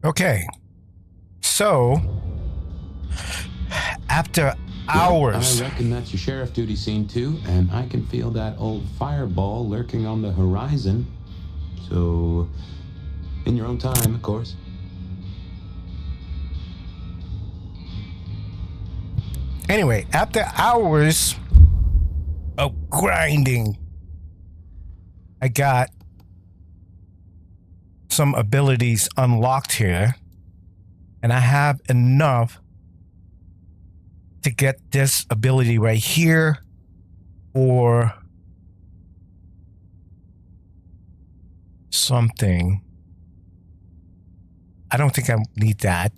Okay. So, after hours... I reckon that's your sheriff duty scene too, and I can feel that old fireball lurking on the horizon. So, in your own time, of course. Anyway, after hours of grinding, I got some abilities unlocked here, and I have enough to get this ability right here, or something. I don't think I need that.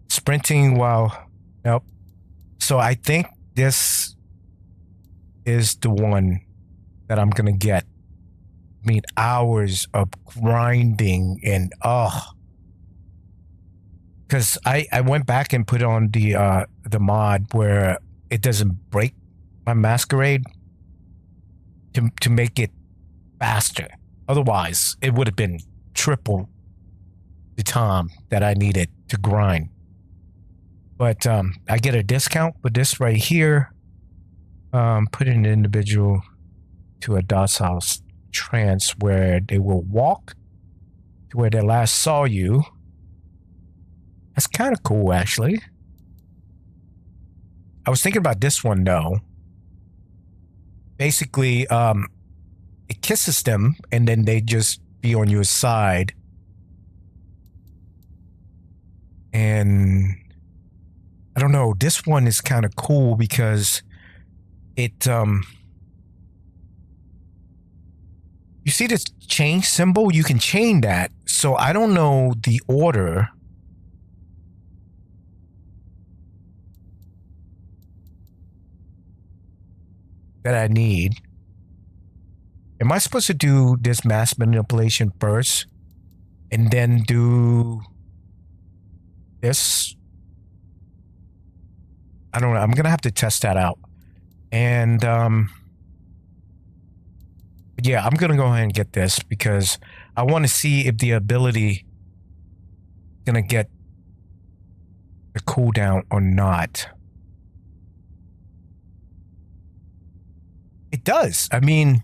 Sprinting while... Nope. So I think this is the one that I'm gonna get. I mean, hours of grinding and because I went back and put on the mod where it doesn't break my Masquerade to make it faster. Otherwise, it would have been triple the time that I needed to grind. But I get a discount for this right here. Put an individual to a docile trance where they will walk to where they last saw you. That's kind of cool, actually. I was thinking about this one, though. Basically, it kisses them, and then they just be on your side. And I don't know, this one is kind of cool because it, you see this chain symbol? You can chain that. So I don't know the order that I need. Am I supposed to do this mass manipulation first and then do this? I don't know. I'm gonna have to test that out. And yeah, I'm gonna go ahead and get this because I want to see if the ability is gonna get the cooldown or not. It does. I mean,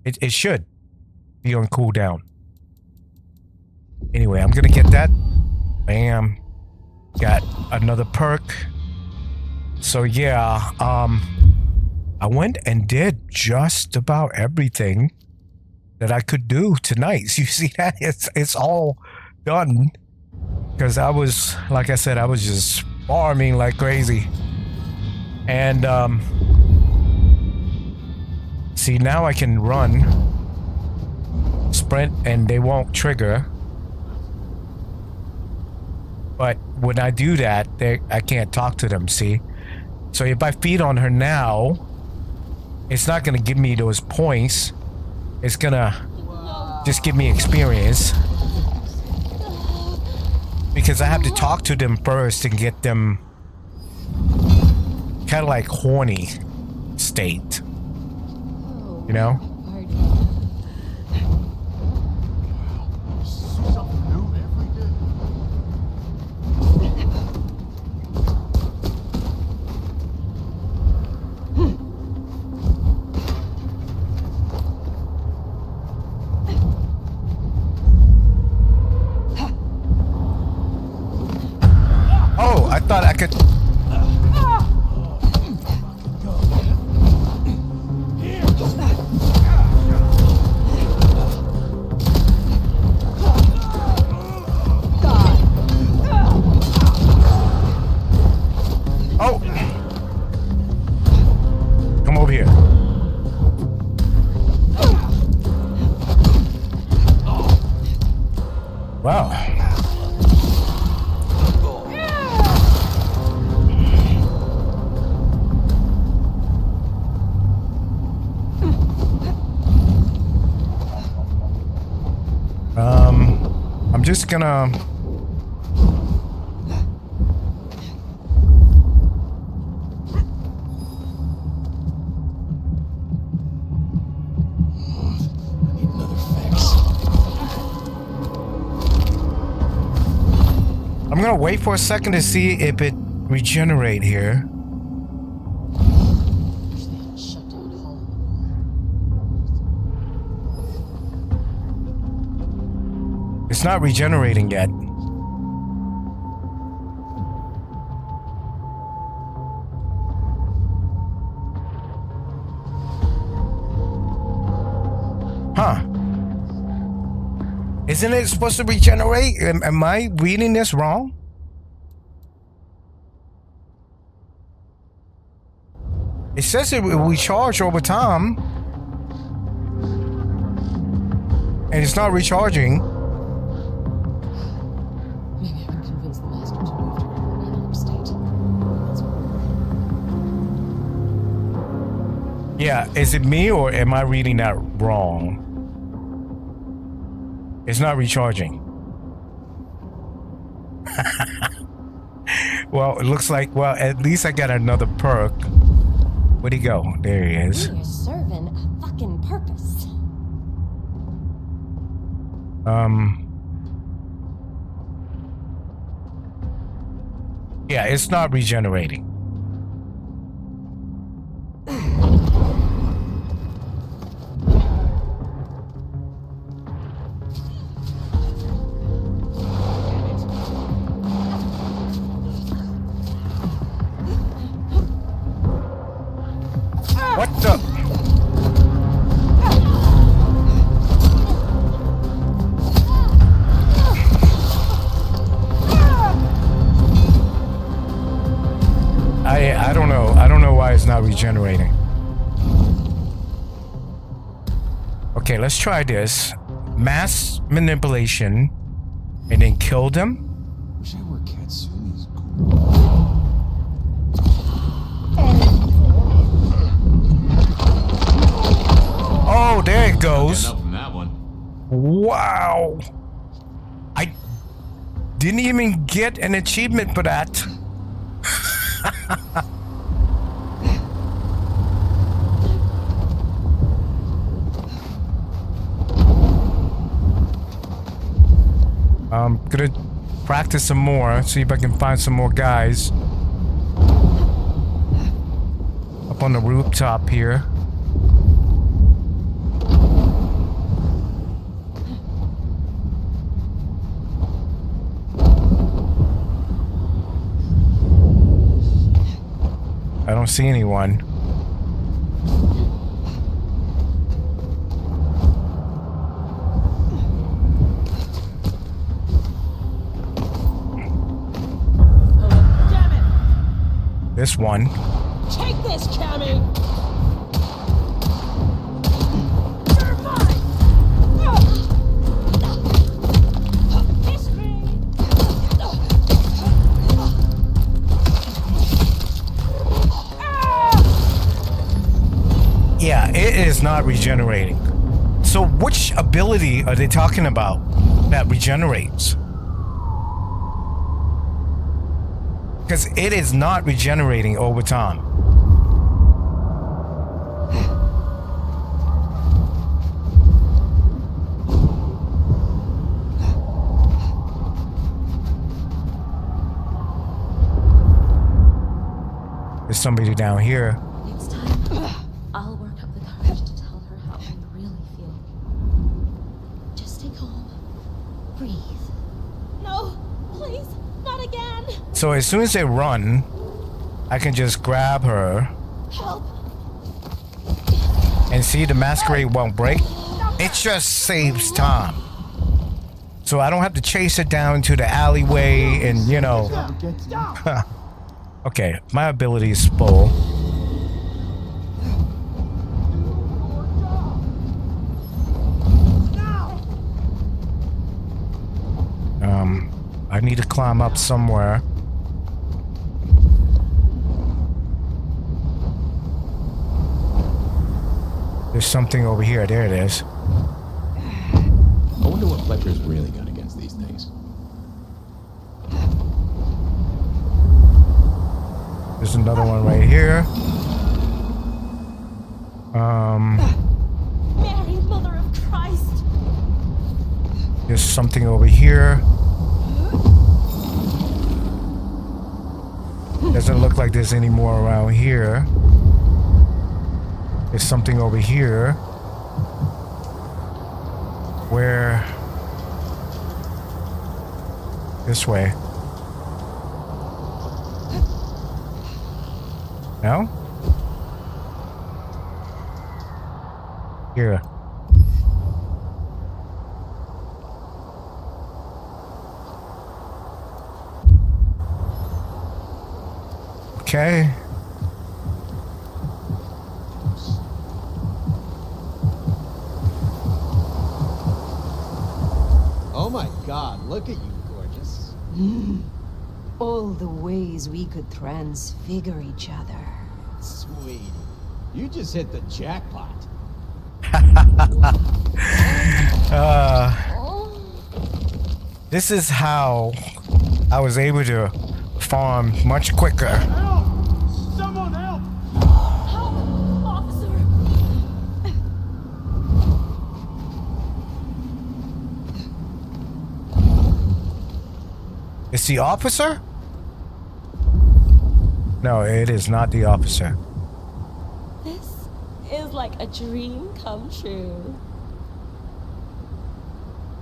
it should be on cooldown. Anyway, I'm gonna get that. Bam. Got another perk. So yeah, I went and did just about everything that I could do tonight. You see that? It's all done. Because I was, like I said, I was just farming like crazy. And see, now I can run, sprint, and they won't trigger. But when I do that, I can't talk to them, see? So if I feed on her now, it's not going to give me those points. It's going to just give me experience. Because I have to talk to them first and get them kind of like horny state. You know? Oh, I thought I could... Oh! Come over here. Wow. I'm just gonna... gonna wait for a second to see if it regenerate here. It's not regenerating yet. Huh. Isn't it supposed to regenerate? Am I reading this wrong? It says it will recharge over time. And it's not recharging. Maybe I can convince the master to move to another state. Yeah, is it me or am I reading that wrong? It's not recharging. Well, it looks like, well, at least I got another perk. Where'd he go? There he is. You're serving a fucking purpose. Yeah, it's not regenerating. What the? I don't know. I don't know why it's not regenerating. Okay, let's try this. Mass manipulation and then kill them. Wish I were Katsumi's Oh, there it goes. Enough from that one. Wow. I didn't even get an achievement for that. I'm gonna practice some more, see if I can find some more guys up on the rooftop here. I don't see anyone. Damn it! This one. Take this, Cammy! You're mine! History! Yeah, it is not regenerating. So which ability are they talking about that regenerates? Because it is not regenerating over time. There's somebody down here. Next time, I'll work up the courage to tell her how I really feel. Just stay calm. Breathe. No, please, not again. So as soon as they run, I can just grab her Help. and see the masquerade won't break. It just saves time. So I don't have to chase it down to the alleyway and, you know. Okay, my ability is full. I need to climb up somewhere. There's something over here. There it is. I wonder what Fletcher's really got against these things. There's another one right here. Mary, Mother of Christ. There's something over here. Doesn't look like there's any more around here. There's something over here. Where? This way. No? Here. Okay. Oh my God, look at you, gorgeous. All the ways we could transfigure each other. Sweet. You just hit the jackpot. This is how I was able to farm much quicker. Help! Someone help! Help! Officer! It's the officer? No, it is not the officer. This is like a dream come true.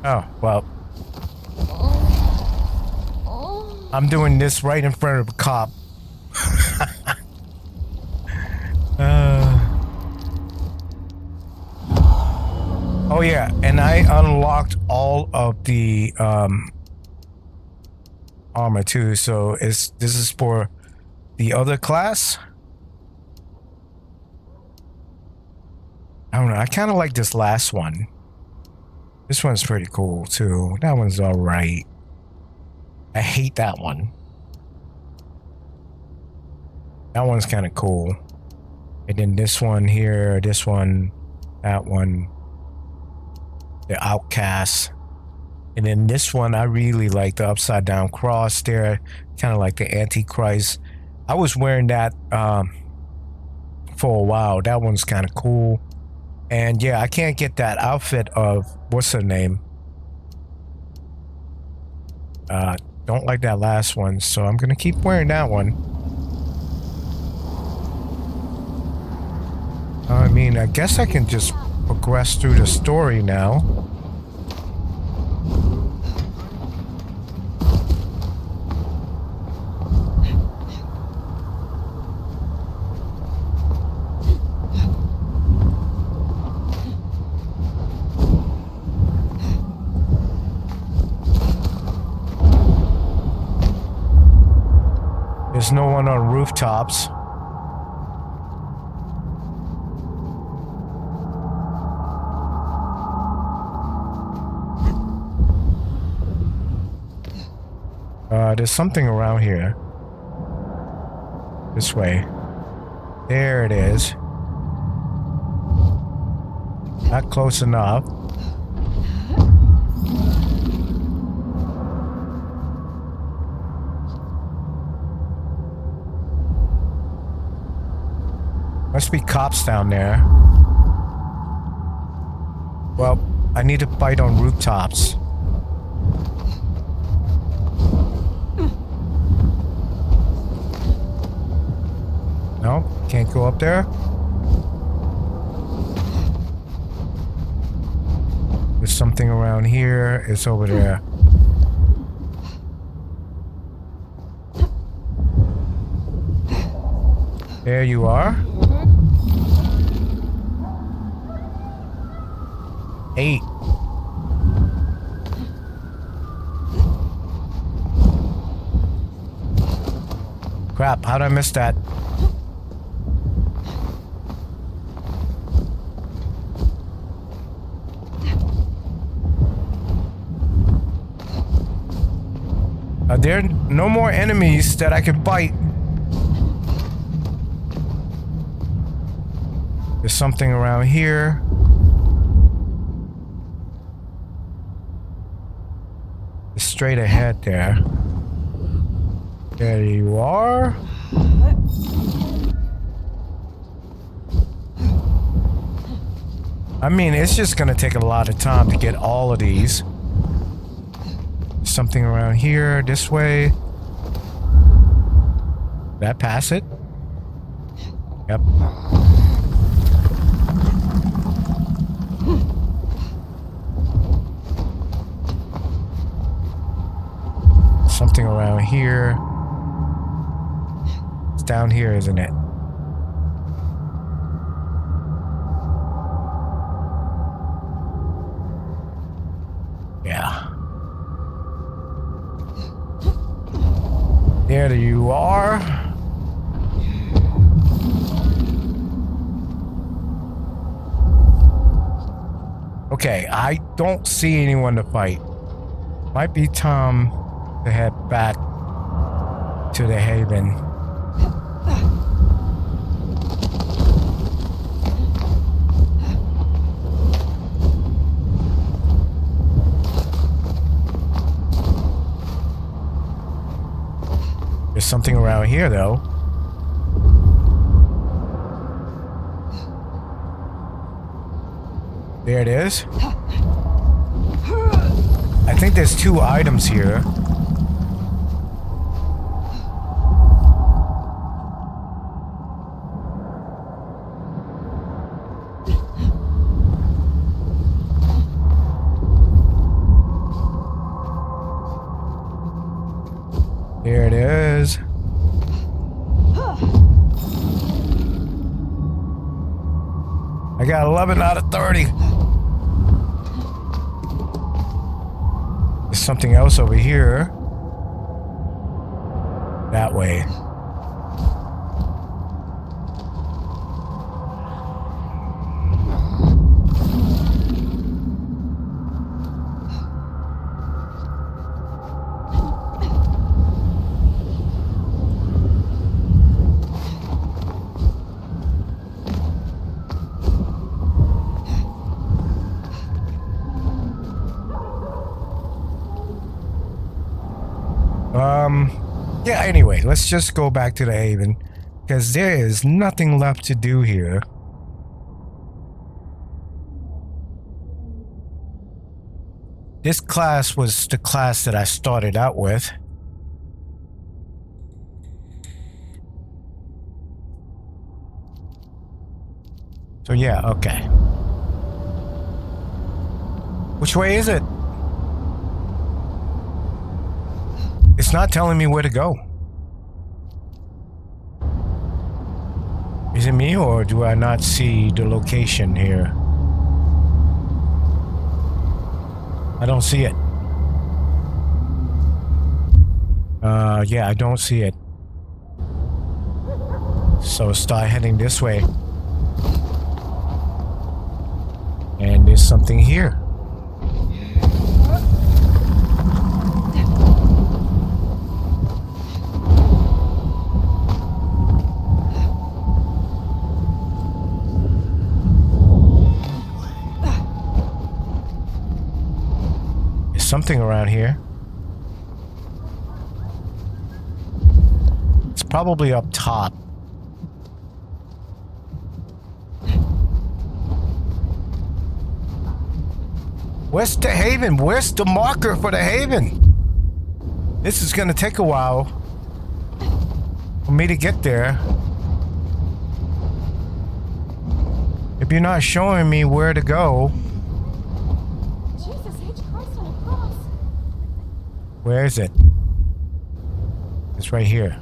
Oh, well, Oh. I'm doing this right in front of a cop. Oh yeah, and I unlocked all of the armor too, so this is for the other class. I don't know, I kind of like this last one. This one's pretty cool too. That one's alright. I hate that one. That one's kind of cool. And then this one here, this one, that one. The Outcast. And then this one, I really like the upside down cross there. Kind of like the Antichrist. I was wearing that for a while. That one's kind of cool. And yeah, I can't get that outfit of, what's her name? Don't like that last one, so I'm gonna keep wearing that one. I mean, I guess I can just progress through the story now. There's no one on rooftops. There's something around here. This way. There it is. Not close enough. Must be cops down there. Well, I need to fight on rooftops. No, can't go up there. There's something around here. It's over there. There you are. 8. Crap, how'd I miss that? Are there no more enemies that I can fight? There's something around here. It's straight ahead there. There you are. I mean, it's just gonna take a lot of time to get all of these. Something around here, this way. Did I pass it? Yep. Something around here. It's down here, isn't it? Yeah. There you are. Okay, I don't see anyone to fight. Might be time to head back to the Haven. There's something around here, though. There it is. I think there's 2 items here. There it is. I got 11 out of 30. There's something else over here. That way. Yeah, anyway, let's just go back to the Haven, because there is nothing left to do here. This class was the class that I started out with. So yeah, okay. Which way is it? It's not telling me where to go. Is it me, or do I not see the location here? I don't see it. Yeah, I don't see it. So start heading this way. And there's something here. Something around here. It's probably up top. Where's the Haven? Where's the marker for the Haven? This is gonna take a while for me to get there. If you're not showing me where to go. Where is it? It's right here.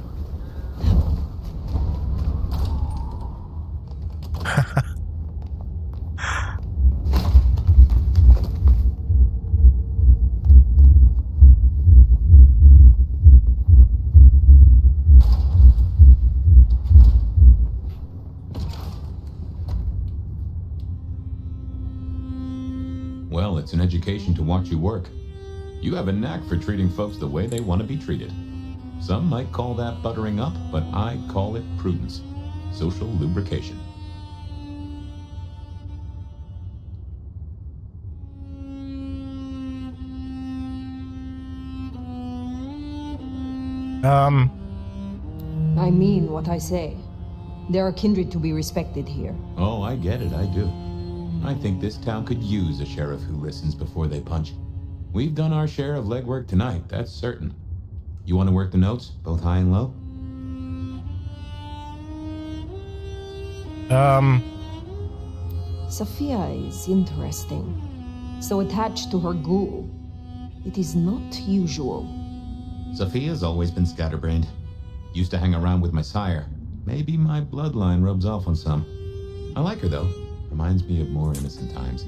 Well, it's an education to watch you work. You have a knack for treating folks the way they want to be treated. Some might call that buttering up, but I call it prudence. Social lubrication. I mean what I say. There are kindred to be respected here. Oh, I get it, I do. I think this town could use a sheriff who listens before they punch. We've done our share of legwork tonight, that's certain. You want to work the notes, both high and low? Sophia is interesting. So attached to her ghoul. It is not usual. Sophia's always been scatterbrained. Used to hang around with my sire. Maybe my bloodline rubs off on some. I like her, though. Reminds me of more innocent times.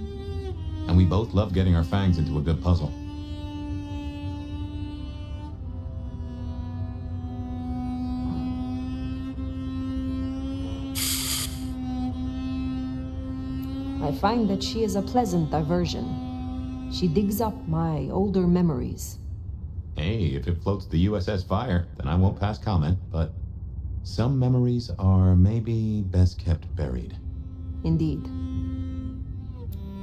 And we both love getting our fangs into a good puzzle. I find that she is a pleasant diversion. She digs up my older memories. Hey, if it floats the USS Fire, then I won't pass comment, but some memories are maybe best kept buried. Indeed.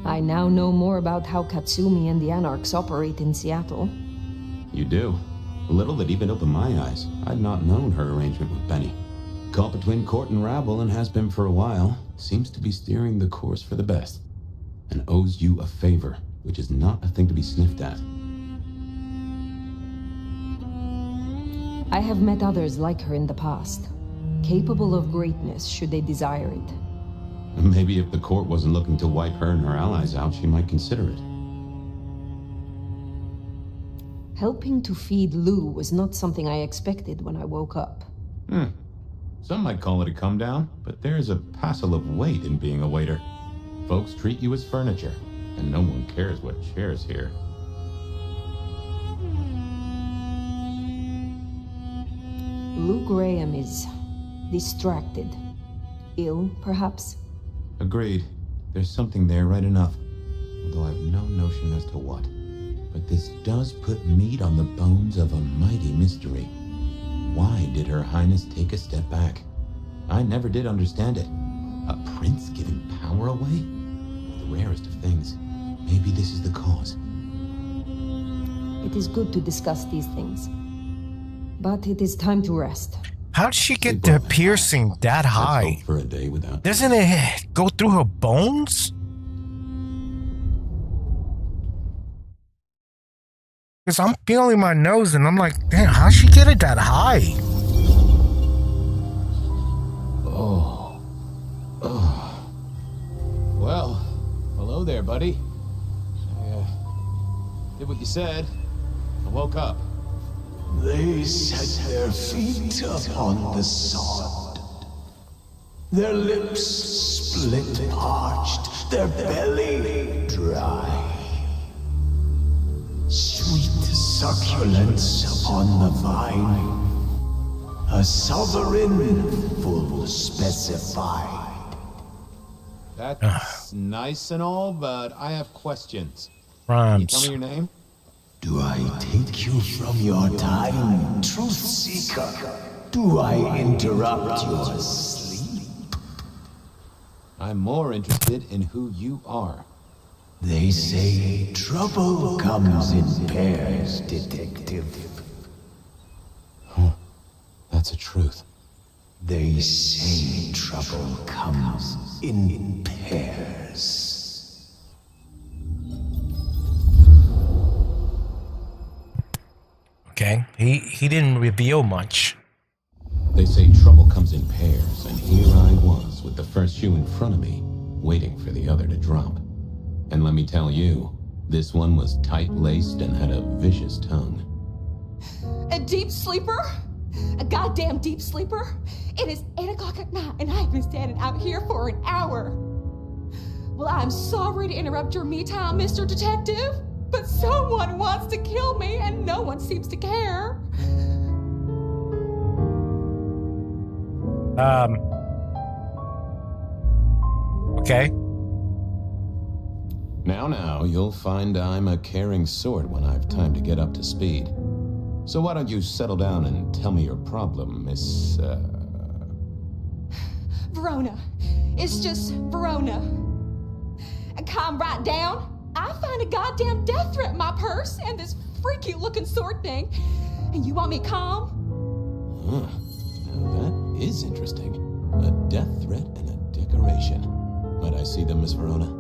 I now know more about how Katsumi and the Anarchs operate in Seattle. You do. A little that even opened my eyes. I'd not known her arrangement with Benny. Caught between court and rabble and has been for a while. Seems to be steering the course for the best. And owes you a favor, which is not a thing to be sniffed at. I have met others like her in the past, capable of greatness should they desire it. Maybe if the court wasn't looking to wipe her and her allies out, she might consider it. Helping to feed Lou was not something I expected when I woke up. Some might call it a come down, but there's a passel of weight in being a waiter. Folks treat you as furniture, and no one cares what shares here. Lou Graham is distracted. Ill, perhaps? Agreed. There's something there right enough. Although I've no notion as to what. But this does put meat on the bones of a mighty mystery. Why did Her Highness take a step back? I never did understand it. A prince giving power away? The rarest of things. Maybe this is the cause. It is good to discuss these things. But it is time to rest. How did she get the piercing that Let's high? hope for a day without. Doesn't it go through her bones? Because I'm feeling my nose and I'm like, damn, how'd she get it that high? Well, hello there, buddy. I did what you said. I woke up. They set their feet upon the sod. Their lips split parched, their belly dry. Sweet succulence upon the vine. A sovereign full specified. That's nice and all, but I have questions. Can you tell Rhymes. me your name? Do I take you from your time, truth seeker? Do I interrupt your sleep? I'm more interested in who you are. They say trouble comes in pairs, detective. That's a truth. They say trouble comes in pairs. Okay, he didn't reveal much. They say trouble comes in pairs, and here I was with the first shoe in front of me, waiting for the other to drop. And let me tell you, this one was tight-laced and had a vicious tongue. A deep sleeper? A goddamn deep sleeper? It is 8 o'clock at night and I've been standing out here for an hour. Well, I'm sorry to interrupt your me time, Mr. Detective, but someone wants to kill me and no one seems to care. Okay. Now, you'll find I'm a caring sort when I've time to get up to speed. So why don't you settle down and tell me your problem, Miss, Verona. It's just Verona. And calm right down. I find a goddamn death threat in my purse and this freaky looking sword thing. And you want me calm? Huh. Now that is interesting. A death threat and a decoration. Might I see them, Miss Verona?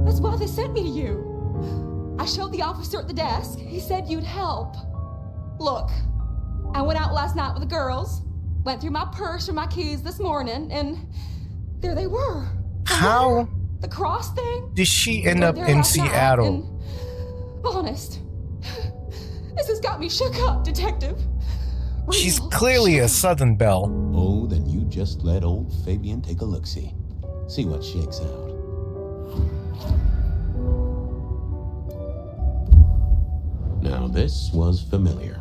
That's why they sent me to you. I showed the officer at the desk. He said you'd help. Look, I went out last night with the girls. went through my purse for my keys this morning, and there they were. How The cross thing? did she I end went up there in last night, Seattle? and honest, this has got me shook up, Detective. She's Real clearly a shook. Southern belle. Oh, then you just let old Fabian take a look-see. See what shakes out. Now this was familiar.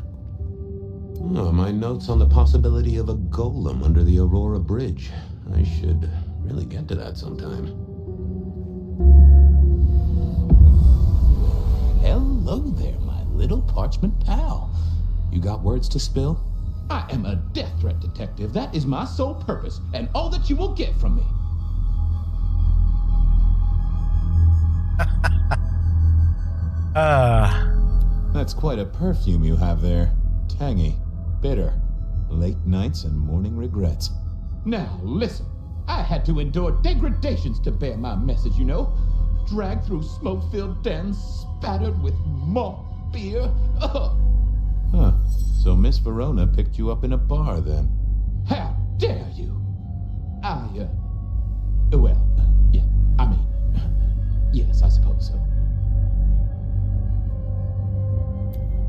Oh, my notes on the possibility of a golem under the Aurora Bridge. I should really get to that sometime. Hello there, my little parchment pal. You got words to spill? I am a death threat detective. That is my sole purpose, and all that you will get from me. That's quite a perfume you have there. Tangy, bitter, late nights and morning regrets. Now, listen. I had to endure degradations to bear my message, you know. Dragged through smoke-filled dens, spattered with malt beer. Ugh. Huh. So Miss Verona picked you up in a bar then? How dare you? Yes, I suppose so.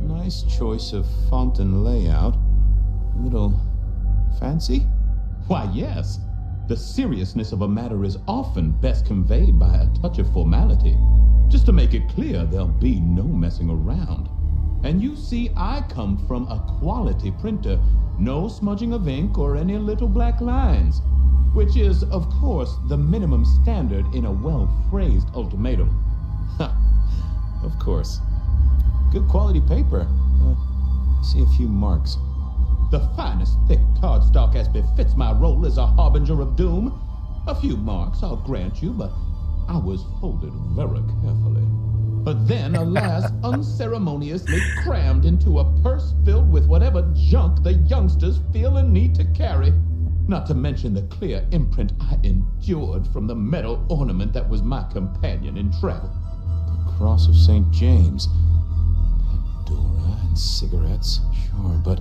Nice choice of font and layout. A little fancy? Why, yes. The seriousness of a matter is often best conveyed by a touch of formality. Just to make it clear, there'll be no messing around. And you see, I come from a quality printer. No smudging of ink or any little black lines. Which is, of course, the minimum standard in a well-phrased ultimatum. Ha! Of course. Good quality paper. See a few marks. The finest thick cardstock as befits my role as a harbinger of doom. A few marks, I'll grant you, but I was folded very carefully. But then, alas, unceremoniously crammed into a purse filled with whatever junk the youngsters feel a need to carry. Not to mention the clear imprint I endured from the metal ornament that was my companion in travel. The Cross of St. James. Pandora and cigarettes, sure, but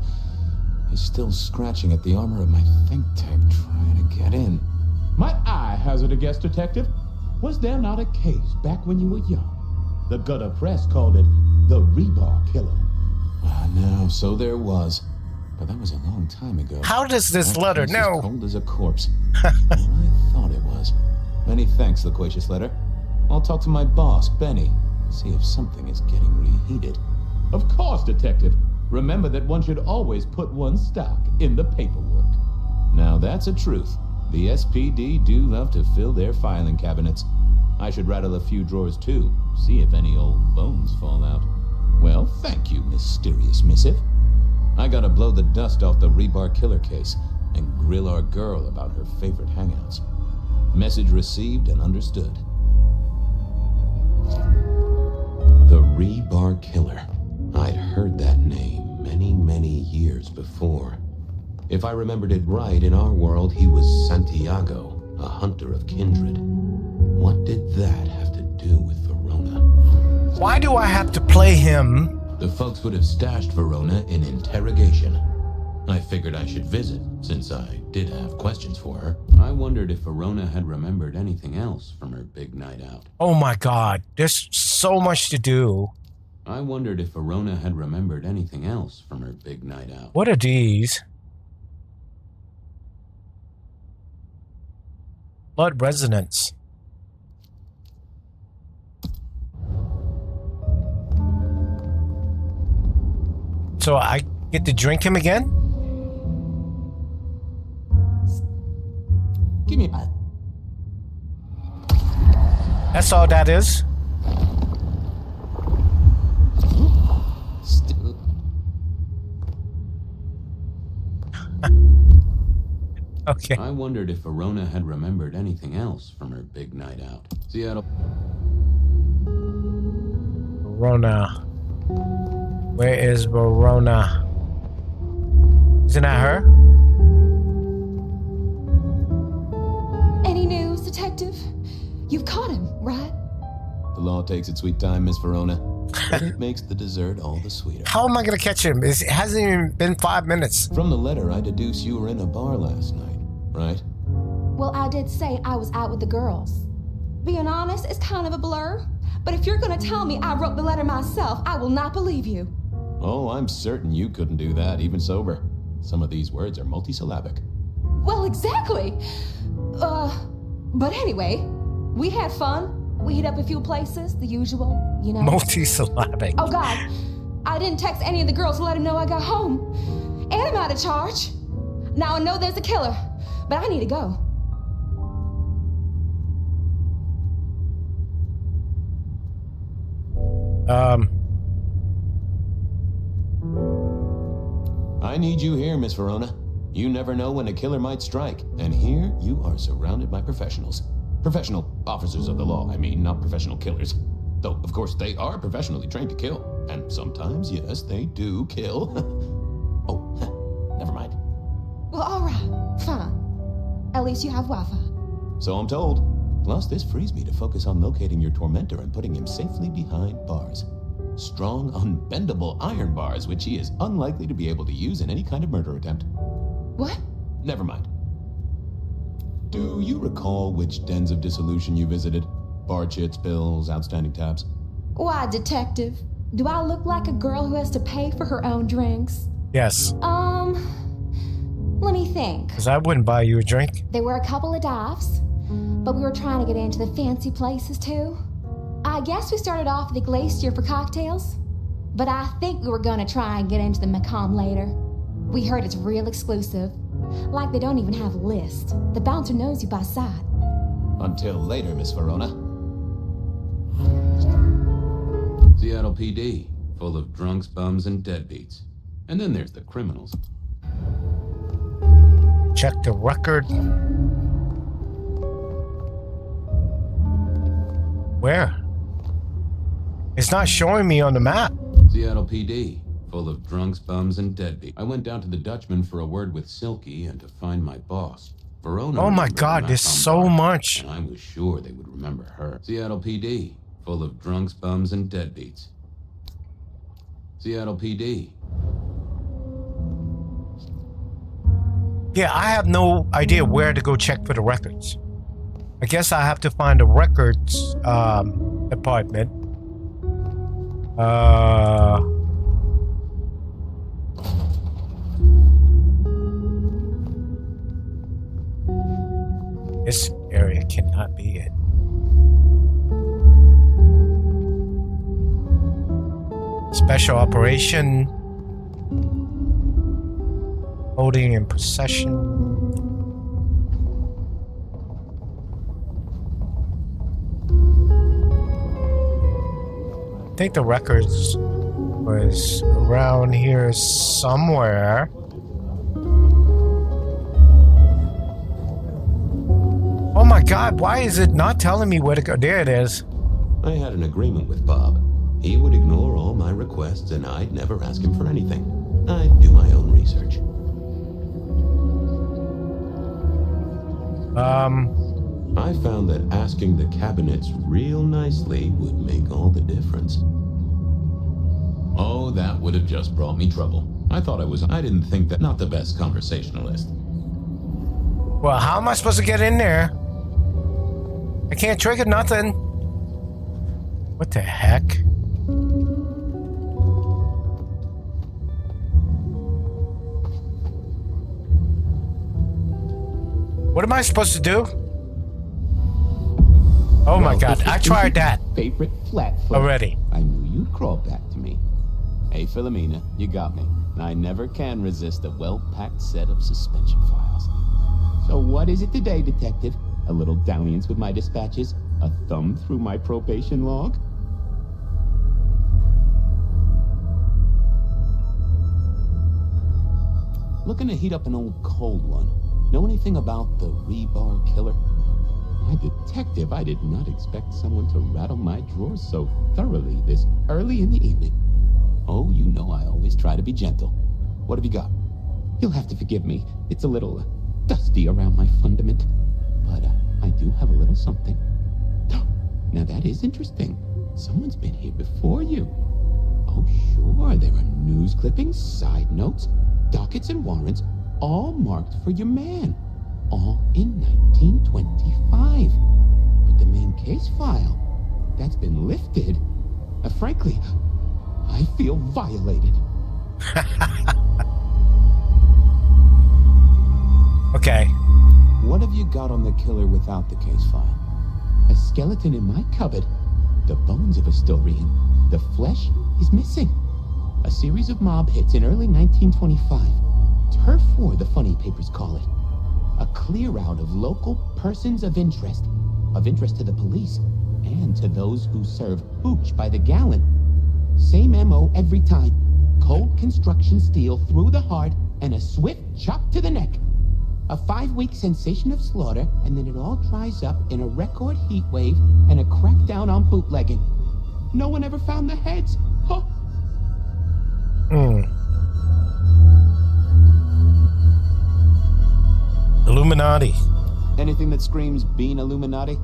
he's still scratching at the armor of my think tank trying to get in. Might I hazard a guess, Detective? Was there not a case back when you were young? The gutter press called it the Rebar Killer. No, so there was. But that was a long time ago. How does this That letter case is know? cold as a corpse. Or I thought it was. Many thanks, loquacious letter. I'll talk to my boss, Benny. See if something is getting reheated. Of course, Detective. Remember that one should always put one's stock in the paperwork. Now that's a truth. The SPD do love to fill their filing cabinets. I should rattle a few drawers too, see if any old bones fall out. Well, thank you, mysterious missive. I gotta blow the dust off the Rebar Killer case and grill our girl about her favorite hangouts. Message received and understood. The Rebar Killer. I'd heard that name many, many years before. If I remembered it right, in our world, he was Santiago, a hunter of kindred. What did that have to do with Verona? Why do I have to play him? The folks would have stashed Verona in interrogation. I figured I should visit, since I did have questions for her. I wondered if Verona had remembered anything else from her big night out. Oh my god, there's so much to do. I wondered if Verona had remembered anything else from her big night out. What are these? Blood resonance. So I get to drink him again? Give me a... That's all that is? Okay. I wondered if Verona had remembered anything else from her big night out. Seattle. Verona. Where is Verona? Isn't that her? Any news, Detective? You've caught him, right? The law takes its sweet time, Miss Verona. but it makes the dessert all the sweeter. How am I going to catch him? It hasn't even been 5 minutes. From the letter, I deduce you were in a bar last night, right? Well, I did say I was out with the girls. Being honest, it's kind of a blur. But if you're gonna tell me I wrote the letter myself, I will not believe you. Oh, I'm certain you couldn't do that, even sober. Some of these words are multisyllabic. Well, exactly. But anyway, we had fun. We hit up a few places, the usual, you know. Multisyllabic. Oh, God. I didn't text any of the girls to let them know I got home. And I'm out of charge. Now I know there's a killer, but I need to go. I need you here, Miss Verona. You never know when a killer might strike, and here you are surrounded by professionals. Professional officers of the law, I mean, not professional killers. Though, of course, they are professionally trained to kill. And sometimes, yes, they do kill. Oh, never mind. Well, all right. Fine. At least you have Wi-Fi. So I'm told. Plus, this frees me to focus on locating your tormentor and putting him safely behind bars. Strong, unbendable iron bars, which he is unlikely to be able to use in any kind of murder attempt. What? Never mind. Do you recall which dens of dissolution you visited? Bar chits, bills, outstanding tabs? Why, detective? Do I look like a girl who has to pay for her own drinks? Yes. Let me think. Because I wouldn't buy you a drink. There were a couple of dives, but we were trying to get into the fancy places too. I guess we started off at the Glacier for cocktails, but I think we were gonna try and get into the Macomb later. We heard it's real exclusive. Like they don't even have a list. The bouncer knows you by sight. Until later, Miss Verona. Seattle PD, full of drunks, bums, and deadbeats. And then there's the criminals. Check the record. Where? It's not showing me on the map. Seattle PD, full of drunks, bums, and deadbeats. I went down to the Dutchman for a word with Silky and to find my boss. Verona. Oh my remembered God, the there's Macomb so bar, much. And I was sure they would remember her. Seattle PD, full of drunks, bums, and deadbeats. Seattle PD. Yeah, I have no idea where to go check for the records. I guess I have to find the records department. This area cannot be it. Special operation. Holding in possession. I think the records was around here somewhere. Oh my God, why is it not telling me where to go? There it is. I had an agreement with Bob. He would ignore all my requests and I'd never ask him for anything. I'd do my own research. I found that asking the cabinets real nicely would make all the difference. Oh, that would have just brought me trouble. I didn't think that, not the best conversationalist. Well, how am I supposed to get in there? I can't trigger nothing. What the heck? What am I supposed to do? Oh my God, I tried that Favorite flatfoot. already. I knew you'd crawl back to me. Hey, Philomena, you got me. I never can resist a well-packed set of suspension files. So what is it today, Detective? A little dalliance with my dispatches? A thumb through my probation log? Looking to heat up an old cold one. Know anything about the rebar killer? My detective, I did not expect someone to rattle my drawers so thoroughly this early in the evening. Oh, you know I always try to be gentle. What have you got? You'll have to forgive me. It's a little dusty around my fundament. But I do have a little something. Now that is interesting. Someone's been here before you. Oh, sure, there are news clippings, side notes, dockets and warrants, all marked for your man. All in 1925. But the main case file, that's been lifted. Frankly, I feel violated. Okay. What have you got on the killer without the case file? A skeleton in my cupboard. The bones of a story, and the flesh is missing. A series of mob hits in early 1925. Turf war, the funny papers call it. A clear out of local persons of interest to the police, and to those who serve hooch by the gallon. Same MO every time. Cold construction steel through the heart, and a swift chop to the neck. A 5-week sensation of slaughter, and then it all dries up in a record heat wave and a crackdown on bootlegging. No one ever found the heads. Huh. Illuminati. Anything that screams being Illuminati?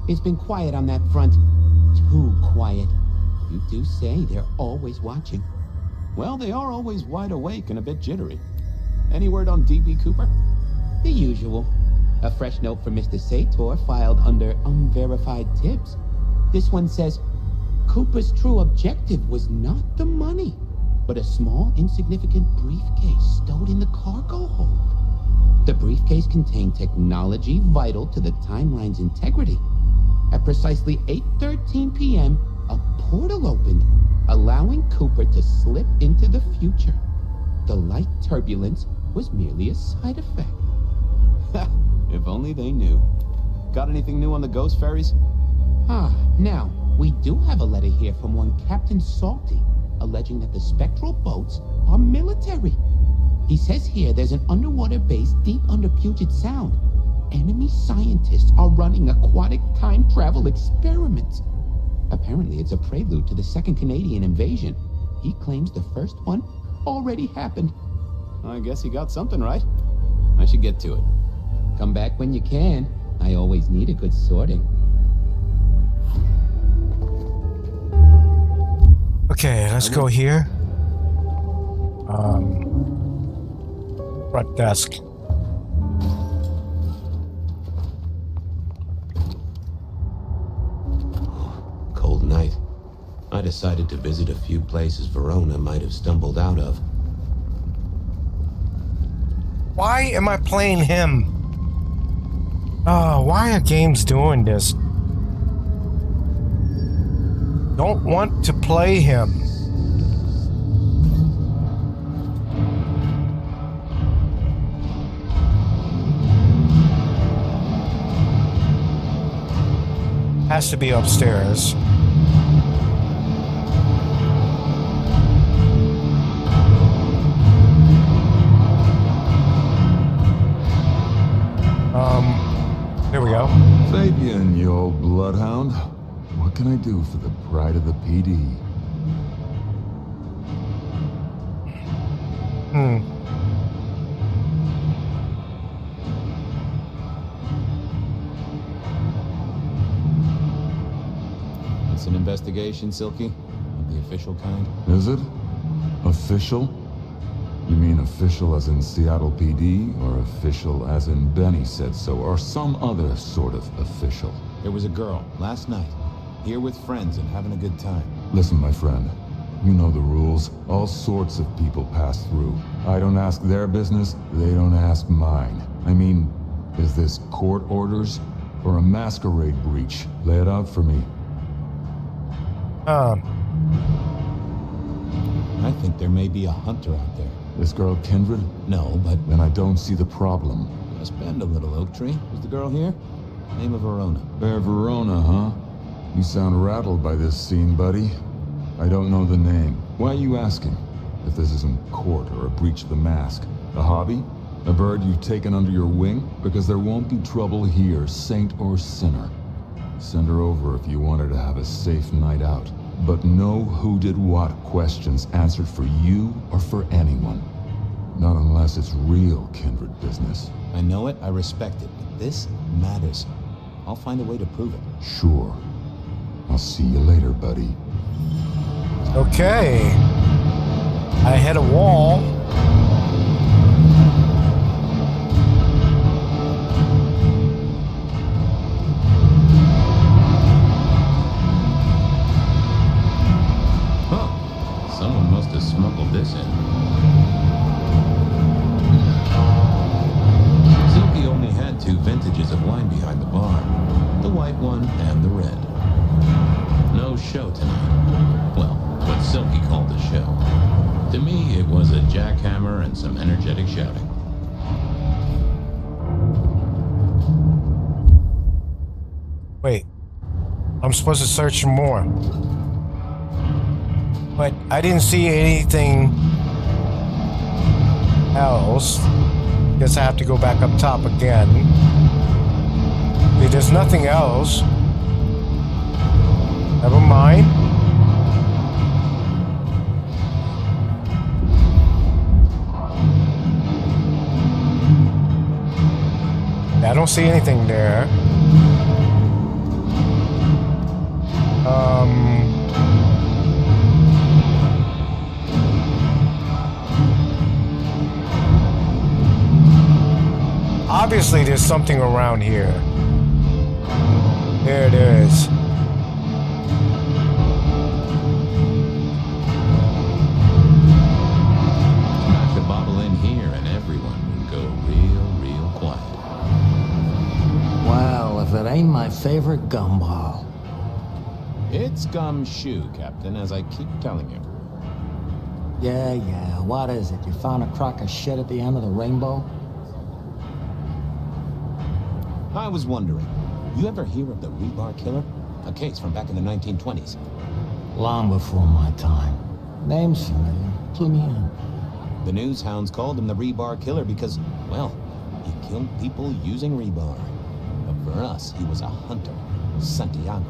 It's been quiet on that front. Too quiet. You do say they're always watching. Well, they are always wide awake and a bit jittery. Any word on D.B. Cooper? The usual. A fresh note from Mr. Sator filed under unverified tips. This one says, Cooper's true objective was not the money, but a small, insignificant briefcase stowed in the cargo hold. The briefcase contained technology vital to the timeline's integrity. At precisely 8:13 p.m., a portal opened, allowing Cooper to slip into the future. The light turbulence was merely a side effect. If only they knew. Got anything new on the ghost ferries? Now, we do have a letter here from one Captain Salty, alleging that the spectral boats are military. He says here there's an underwater base deep under Puget Sound. Enemy scientists are running aquatic time travel experiments. Apparently it's a prelude to the second Canadian invasion. He claims the first one already happened. I guess he got something right. I should get to it. Come back when you can. I always need a good sorting. Okay, let's go here. Front desk. Cold night. I decided to visit a few places Verona might have stumbled out of. Why am I playing him? Oh, why are games doing this? Don't want to play him. Has to be upstairs. There we go. Fabian, you old bloodhound. What can I do for the pride of the PD? It's an investigation, Silky? Of the official kind? Is it? Official? You mean official as in Seattle PD, or official as in Benny said so, or some other sort of official? There was a girl, last night, here with friends and having a good time. Listen, my friend, you know the rules. All sorts of people pass through. I don't ask their business, they don't ask mine. I mean, is this court orders or a masquerade breach? Lay it out for me. I think there may be a hunter out there. This girl Kindred? No, but Then I don't see the problem. just bend a little, Oak Tree. Is the girl here? Name of Verona. Fair Verona, huh? You sound rattled by this scene, buddy. I don't know the name. Why are you asking? If this isn't court or a breach of the mask. A hobby? A bird you've taken under your wing? Because there won't be trouble here, saint or sinner. Send her over if you want her to have a safe night out. But no who did what questions answered for you or for anyone. Not unless it's real Kindred business. I know it, I respect it, but this matters. I'll find a way to prove it. Sure. I'll see you later, buddy. Okay. I hit a wall. Huh. Someone must have smuggled this in. Silky only had 2 vintages of wine behind the bar. The white one and the red. No show tonight. Well, what Silky called a show. To me, it was a jackhammer and some energetic shouting. Wait. I'm supposed to search for more. But I didn't see anything else. Guess I have to go back up top again. There's nothing else. Never mind. I don't see anything there. Obviously there's something around here. There it is. Smash a bottle in here and everyone will go real quiet. Well, if it ain't my favorite gumball. It's gumshoe, Captain, as I keep telling you. Yeah, what is it? You found a crock of shit at the end of the rainbow? I was wondering, you ever hear of the rebar killer? A case from back in the 1920s. Long before my time. Name's familiar. Clue me in. The news hounds called him the rebar killer because, well, he killed people using rebar. But for us, he was a hunter. Santiago.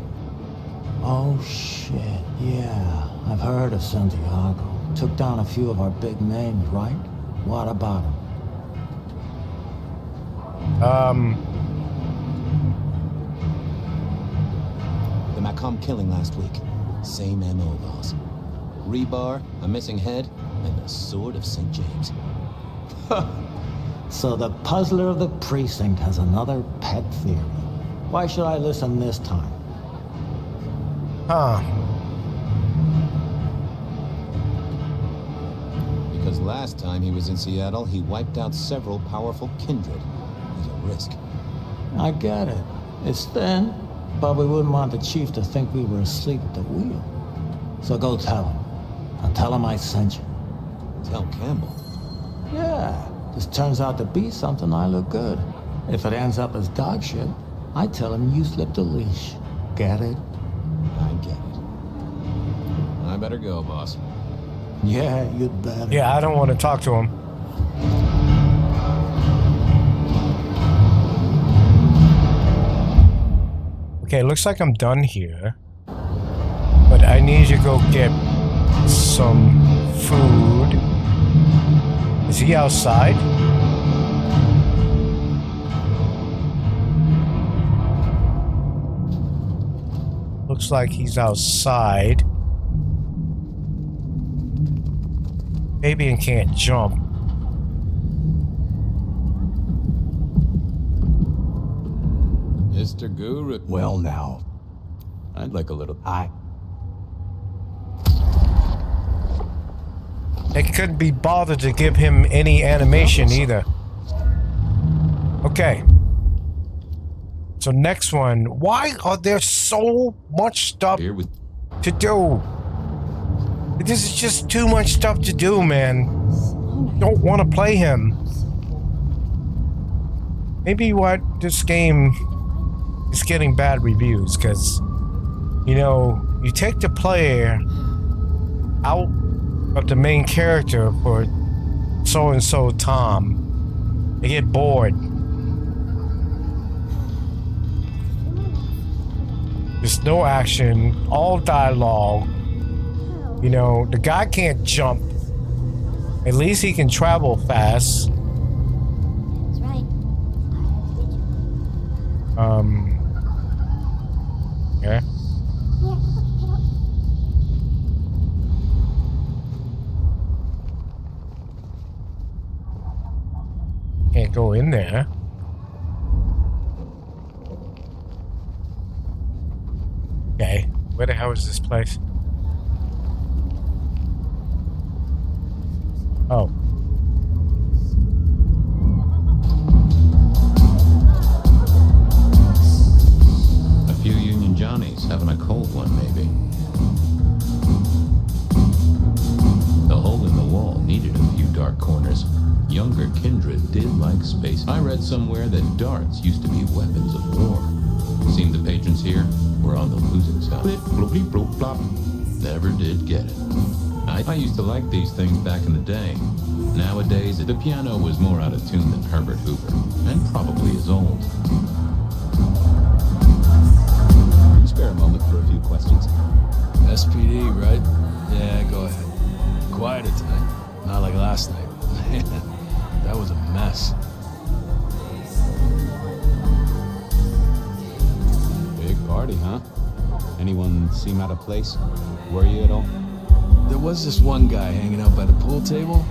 Oh, shit. Yeah, I've heard of Santiago. Took down a few of our big names, right? What about him? The Macomb killing last week. Same MO, boss. Rebar, a missing head, and the sword of St. James. So the puzzler of the precinct has another pet theory. Why should I listen this time? Huh. Because last time he was in Seattle, he wiped out several powerful kindred. At a risk. I get it. It's thin, but we wouldn't want the chief to think we were asleep at the wheel. So go tell him. I'll tell him I sent you. Tell Campbell. Yeah, this turns out to be something I look good. If it ends up as dog shit, I tell him you slipped a leash. Get it? I get it. I better go, boss. Yeah, you'd better. Yeah, I don't want to talk to him. Okay, looks like I'm done here. But I need to go get some food. Is he outside? Looks like he's outside. Fabian can't jump. Mr. Guru. Well now, I'd like a little. They couldn't be bothered to give him any animation either. Okay. So next one. Why are there so much stuff Here with to do? This is just too much stuff to do, man. Don't want to play him. Maybe what this game is getting bad reviews because, you know, you take the player out of the main character for so-and-so Tom. They get bored. There's no action, all dialogue. You know, the guy can't jump. At least he can travel fast. That's right. Yeah. Yeah. Okay, where the hell is this place? Oh. A few Union Johnnies having a cold one, maybe. The hole in the wall needed a few dark corners. Younger kindred did like space. I read somewhere that darts used to be weapons of war. Seemed the patrons here were on the losing side. Blip, bloop, bleep, bloop, plop. Never did get it. I used to like these things back in the day. Nowadays, the piano was more out of tune than Herbert Hoover, and probably is old. Spare a moment for a few questions. SPD, right? Yeah, go ahead. Quieter tonight. Not like last night. That was a mess. Big party, huh? Anyone seem out of place? Were you at all? There was this one guy hanging out by the pool table.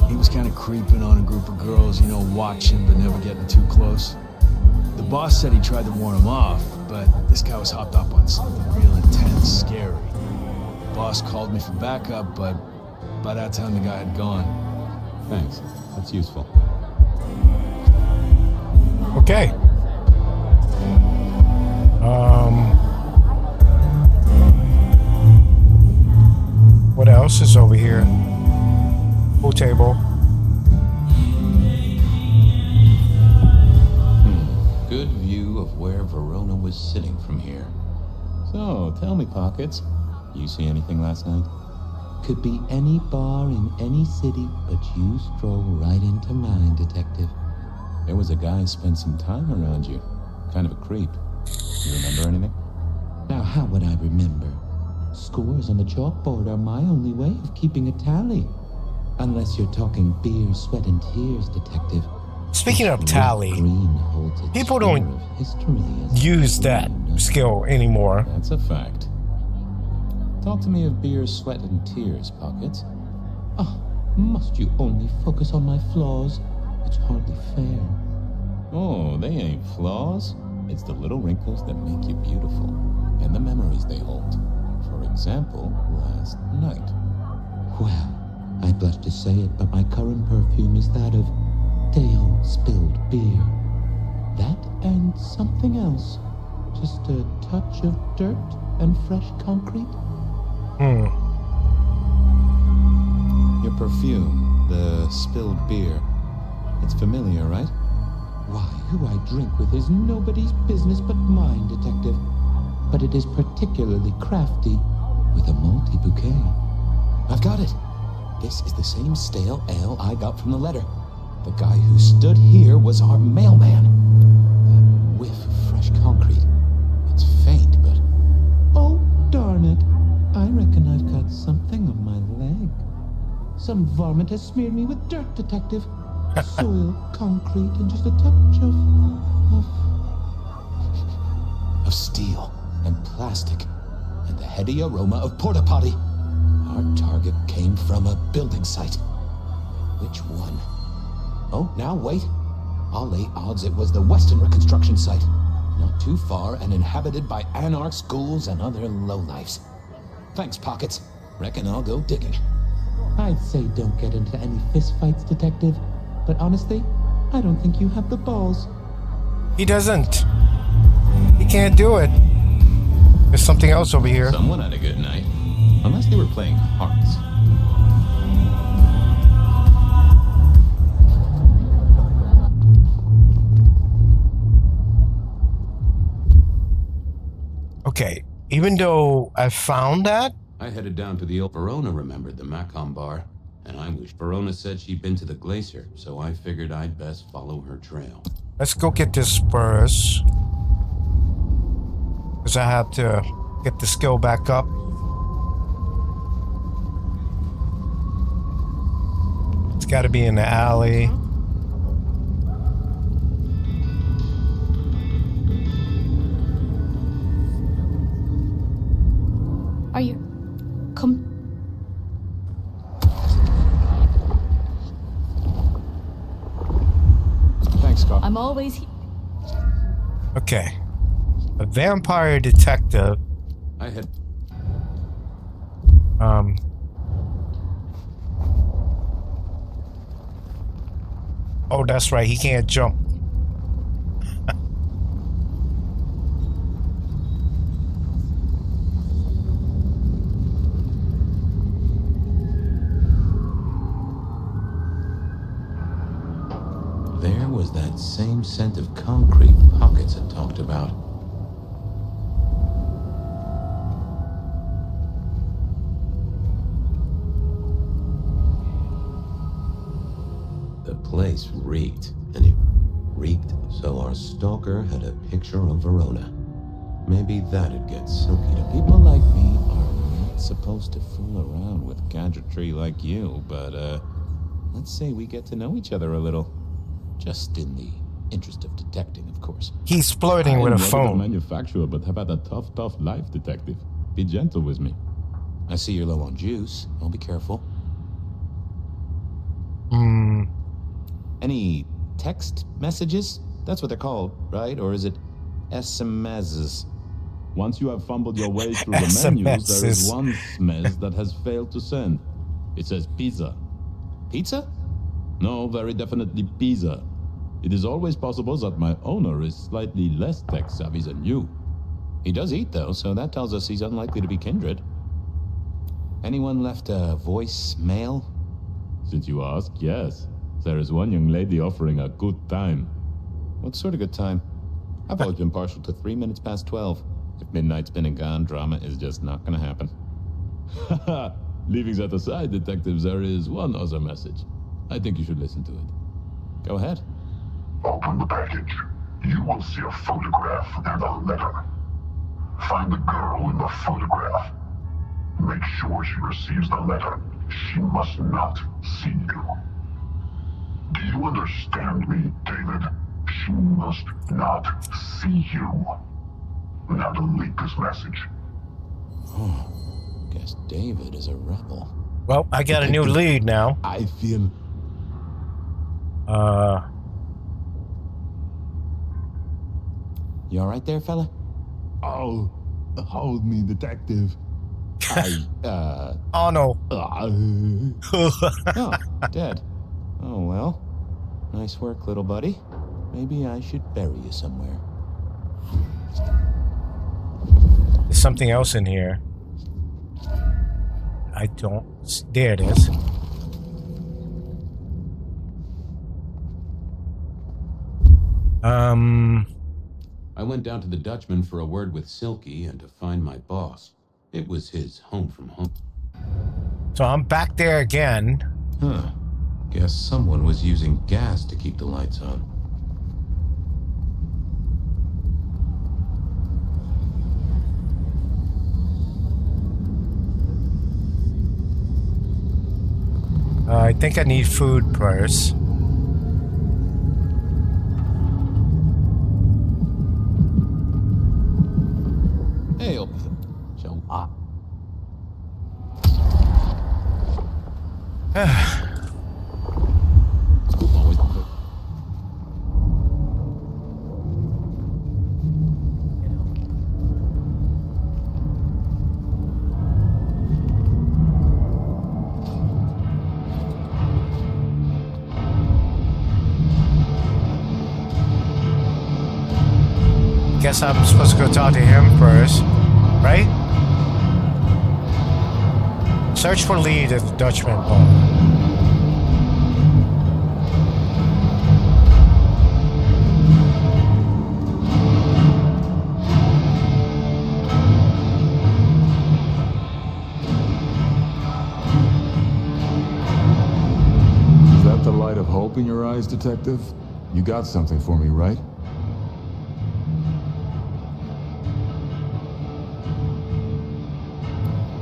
He was kind of creeping on a group of girls, you know, watching but never getting too close. The boss said he tried to warn him off, but this guy was hopped up on something real intense, scary. The boss called me for backup, but by that time the guy had gone. Thanks. That's useful. Okay. What else is over here? Pool table. Good view of where Verona was sitting from here. So, tell me, Pockets. You see anything last night? Could be any bar in any city, but you stroll right into mine, Detective. There was a guy spent some time around you. Kind of a creep. You remember anything? Now, how would I remember? Scores on the chalkboard are my only way of keeping a tally. Unless you're talking beer, sweat, and tears, Detective. Speaking of tally, people don't use that skill anymore. That's a fact. Talk to me of beer, sweat, and tears, Pockets. Oh, must you only focus on my flaws? It's hardly fair. Oh, they ain't flaws. It's the little wrinkles that make you beautiful, and the memories they hold. For example, last night. Well, I blush to say it, but my current perfume is that of day-old spilled beer. That and something else. Just a touch of dirt and fresh concrete. Your perfume, the spilled beer. It's familiar, right? Why, who I drink with is nobody's business but mine, Detective. But it is particularly crafty, with a malty bouquet. I've got it. This is the same stale ale I got from the letter. The guy who stood here was our mailman. That whiff of fresh concrete. It's faint, but... Oh, darn it. I reckon I've got something on my leg. Some varmint has smeared me with dirt, Detective. Soil, concrete, and just a touch of steel and plastic and the heady aroma of porta potty. Our target came from a building site. Which one? Oh, now wait. I'll lay odds it was the Western reconstruction site. Not too far and inhabited by anarchs, ghouls, and other lowlifes. Thanks, Pockets. Reckon I'll go digging. I'd say don't get into any fistfights, Detective. But honestly, I don't think you have the balls. He doesn't. He can't do it. There's something else over here. Someone had a good night. Unless they were playing hearts. Okay, even though I found that, I headed down to the old Verona remembered the Macon bar, and I wish Verona said she'd been to the Glacier, so I figured I'd best follow her trail. let's go get this first. Because I have to get the skill back up. It's got to be in the alley. Are you... Come... Thanks, Carl. I'm always... Okay. A vampire detective I had... Oh, that's right. He can't jump. There was that same scent of concrete pockets I talked about. The place reeked, and it reeked, so our stalker had a picture of Verona. Maybe that'd get Silky to... People like me are not supposed to fool around with gadgetry like you, but, let's say we get to know each other a little. Just in the interest of detecting, of course. He's flirting with a I'm not a phone. manufacturer, but have had a tough life, detective. Be gentle with me. I see you're low on juice. I'll be careful. Any text messages? That's what they're called, right? Or is it SMSs? Once you have fumbled your way through the menus, there is one SMS that has failed to send. It says pizza. Pizza? No, very definitely pizza. It is always possible that my owner is slightly less tech-savvy than you. He does eat, though, so that tells us he's unlikely to be kindred. Anyone left a voicemail? Since you ask, yes. There is one young lady offering a good time. What sort of good time? I've always been partial to 3 minutes past 12. If midnight's been and gone, drama is just not gonna happen. Haha, leaving that aside, detectives, there is one other message. I think you should listen to it. Go ahead. Open the package. You will see a photograph and a letter. Find the girl in the photograph. Make sure she receives the letter. She must not see you. Do you understand me, David? She must not see you. Now delete this message. Guess David is a rebel. Well, I got a new lead now. I feel... You alright there, fella? Oh, hold me, detective. Oh, no. Oh, dead. Oh, well. Nice work, little buddy. Maybe I should bury you somewhere. There's something else in here. I don't... There it is. I went down to the Dutchman for a word with Silky and to find my boss. It was his home from home. So I'm back there again. Huh. Guess someone was using gas to keep the lights on. I think I need food first. Hey, so Guess I'm supposed to go talk to him first, right? Search for lead at the Dutchman bar. Is that the light of hope in your eyes, detective? You got something for me, right?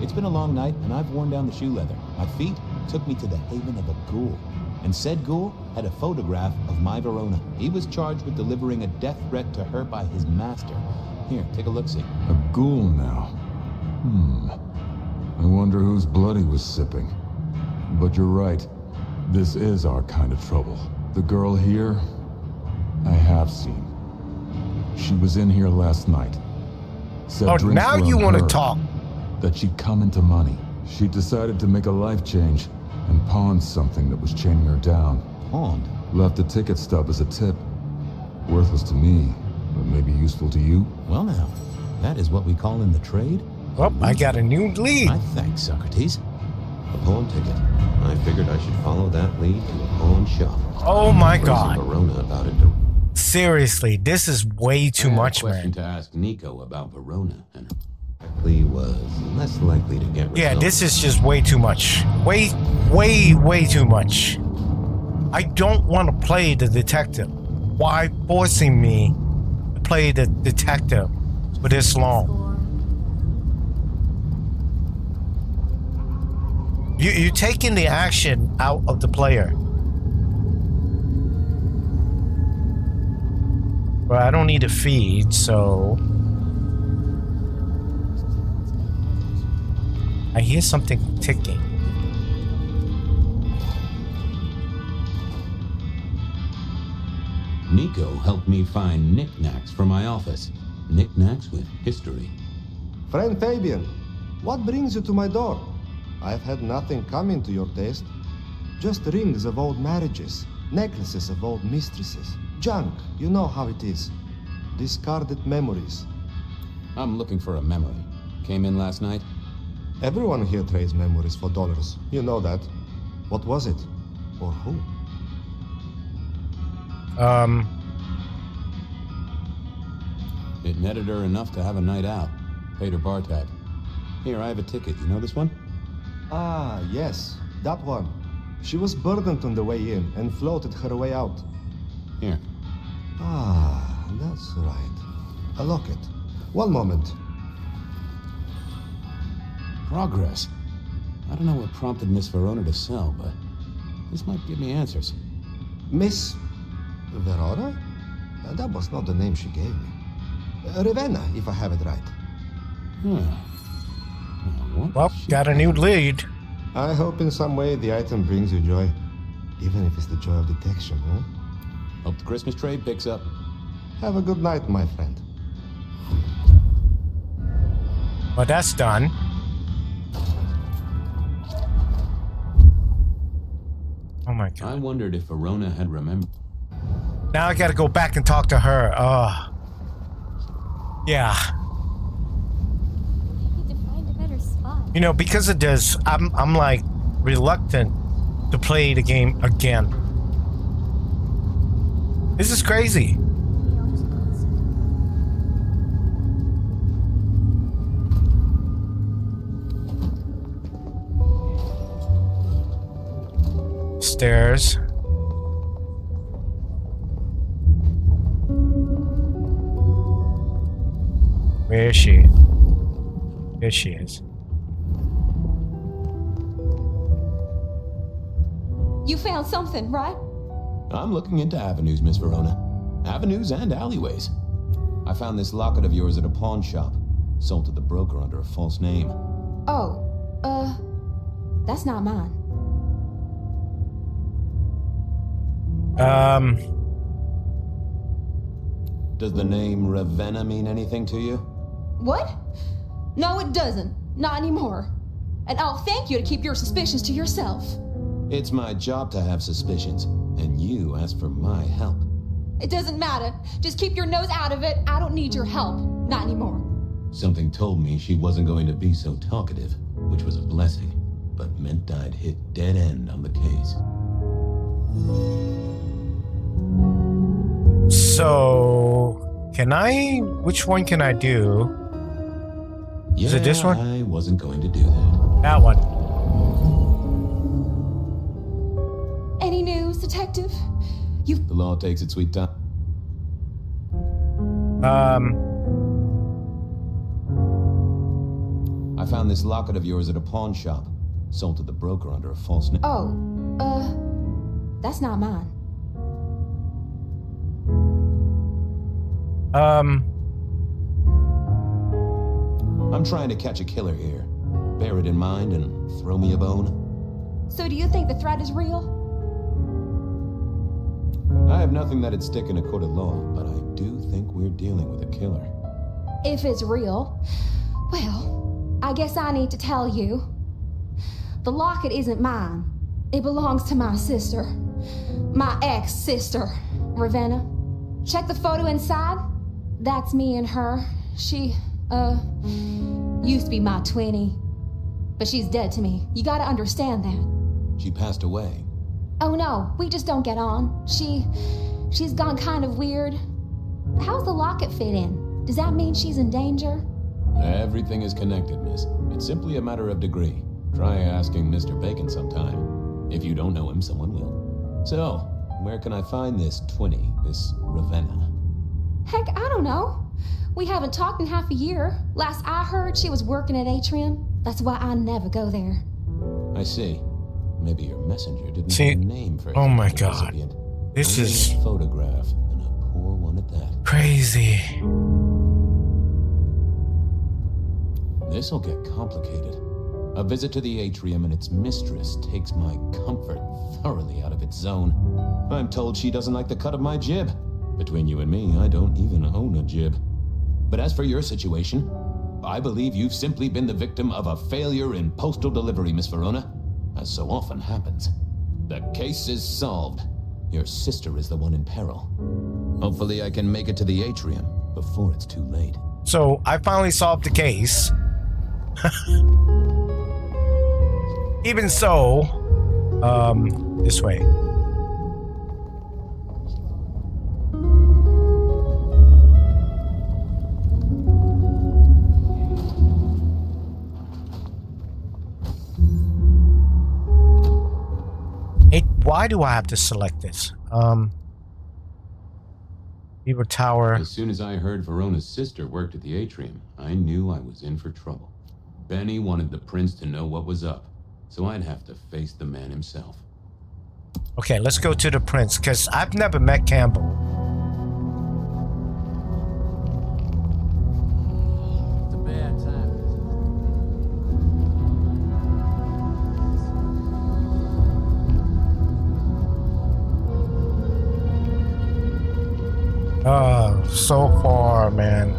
it's been a long night, and I've worn down the shoe leather. My feet took me to the haven of a ghoul. And said ghoul had a photograph of my Verona. He was charged with delivering a death threat to her by his master. Here, take a look-see. A ghoul now. I wonder whose blood he was sipping. But you're right. This is our kind of trouble. The girl here, I have seen. She was in here last night. Said Oh, drinks now were you on want to her, talk. that she'd come into money. She decided to make a life change and pawned something that was chaining her down. Pawned? Left a ticket stub as a tip. Worthless to me, but maybe useful to you. Well now, that is what we call in the trade. Well, I got a new lead. I thank Socrates. A pawn ticket. I figured I should follow that lead to a pawn shop. Oh my Where's God. Verona about it? Seriously, this is way too much, I had a question man. to ask Nico about Verona, and her plea was less likely to get results. Yeah, this is just way too much. Way too much. I don't want to play the detective. Why forcing me to play the detective for this long? You're taking the action out of the player. Well, I don't need a feed, so... I hear something ticking. Nico helped me find knickknacks for my office. Knickknacks with history. Friend Fabian, what brings you to my door? I've had nothing coming to your taste. Just rings of old marriages, necklaces of old mistresses. Junk, you know how it is. Discarded memories. I'm looking for a memory. Came in last night? Everyone here trades memories for dollars. You know that. What was it? Or who? It netted her enough to have a night out. Paid her bar tab. Here, I have a ticket. You know this one? Ah, yes. That one. She was burdened on the way in and floated her way out. Here. Ah, that's right. A locket. One moment. Progress. I don't know what prompted Miss Verona to sell, but this might give me answers. Miss Verona? That was not the name she gave me. Ravenna, if I have it right. Well, got a new lead. I hope in some way the item brings you joy. Even if it's the joy of detection, huh? Hope the Christmas trade picks up. Have a good night, my friend. Well, that's done. Oh my God. I wondered if Verona had remembered. Now I gotta go back and talk to her. Yeah. Need to find a better spot. You know, because of this, I'm like reluctant to play the game again. This is crazy. Stairs. Where is she? There she is. You found something, right? I'm looking into avenues, Miss Verona. Avenues and alleyways. I found this locket of yours at a pawn shop. Sold to the broker under a false name. Oh, that's not mine. Does the name Ravenna mean anything to you? What? No, it doesn't. Not anymore. And I'll thank you to keep your suspicions to yourself. It's my job to have suspicions, and you asked for my help. It doesn't matter. Just keep your nose out of it. I don't need your help. Not anymore. Something told me she wasn't going to be so talkative, which was a blessing, but meant I'd hit dead end on the case. So, can I? Which one can I do? Is it this one? I wasn't going to do that. That one. Any news, detective? The law takes its sweet time. I found this locket of yours at a pawn shop. Sold to the broker under a false name. Oh, that's not mine. I'm trying to catch a killer here. Bear it in mind and throw me a bone. So do you think the threat is real? I have nothing that'd stick in a court of law, but I do think we're dealing with a killer. If it's real, well, I guess I need to tell you. The locket isn't mine. It belongs to my sister. My ex-sister, Ravenna. Check the photo inside. That's me and her. She, used to be my twinnie. But she's dead to me. You gotta understand that. She passed away. Oh no, we just don't get on. She's gone kind of weird. How's the locket fit in? Does that mean she's in danger? Everything is connected, miss. It's simply a matter of degree. Try asking Mr. Bacon sometime. If you don't know him, someone will. So, where can I find this twinnie, this Ravenna? Heck, I don't know. We haven't talked in half a year. Last I heard, she was working at Atrium. That's why I never go there. I see. Maybe your messenger didn't See, have a name for oh my the God. recipient. This Only is a photograph, and a poor one at that. crazy. This'll get complicated. A visit to the atrium and its mistress takes my comfort thoroughly out of its zone. I'm told she doesn't like the cut of my jib. Between you and me, I don't even own a jib. But as for your situation, I believe you've simply been the victim of a failure in postal delivery, Miss Verona, as so often happens. The case is solved. Your sister is the one in peril. Hopefully I can make it to the atrium before it's too late. So I finally solved the case. Even so, this way. Why do I have to select this? Beaver Tower. As soon as I heard Verona's sister worked at the atrium, I knew I was in for trouble. Benny wanted the prince to know what was up, so I'd have to face the man himself. Okay, let's go to the prince, because I've never met Campbell. It's a bad time. Oh, so far, man.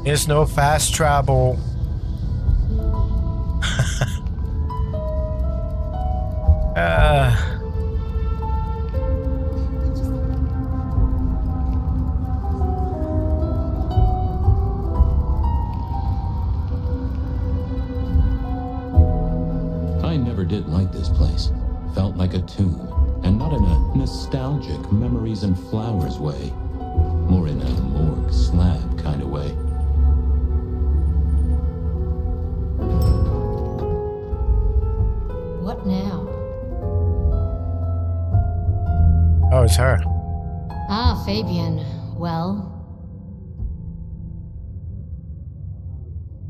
There's no fast travel. I never did like this place. Felt like a tomb, and not in a nostalgic memories and flowers way. More in a morgue slab kind of way. What now? Oh, it's her. Ah, Fabian. Well,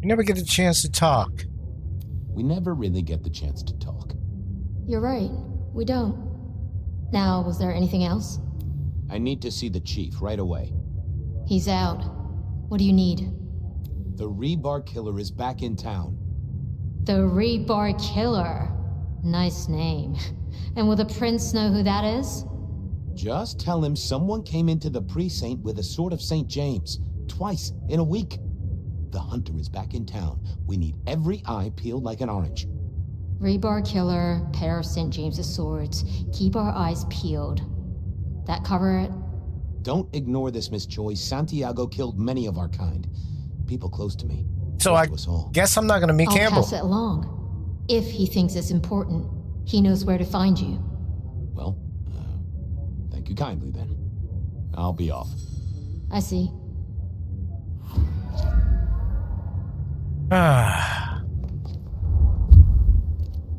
You never get a chance to talk. We never really get the chance to talk. you're right. We don't. Now, was there anything else? I need to see the chief right away. He's out. What do you need? The Rebar Killer is back in town. The Rebar Killer. Nice name. And will the prince know who that is? Just tell him someone came into the precinct with a sword of St. James. Twice in a week. The hunter is back in town. We need every eye peeled like an orange. Rebar Killer, pair of St. James's swords. Keep our eyes peeled. That cover it? Don't ignore this, Miss Choi. Santiago killed many of our kind. People close to me. So Close I to us all. guess I'm not going to meet I'll Campbell. pass it along. If he thinks it's important, he knows where to find you. Well, thank you kindly then. I'll be off. I see.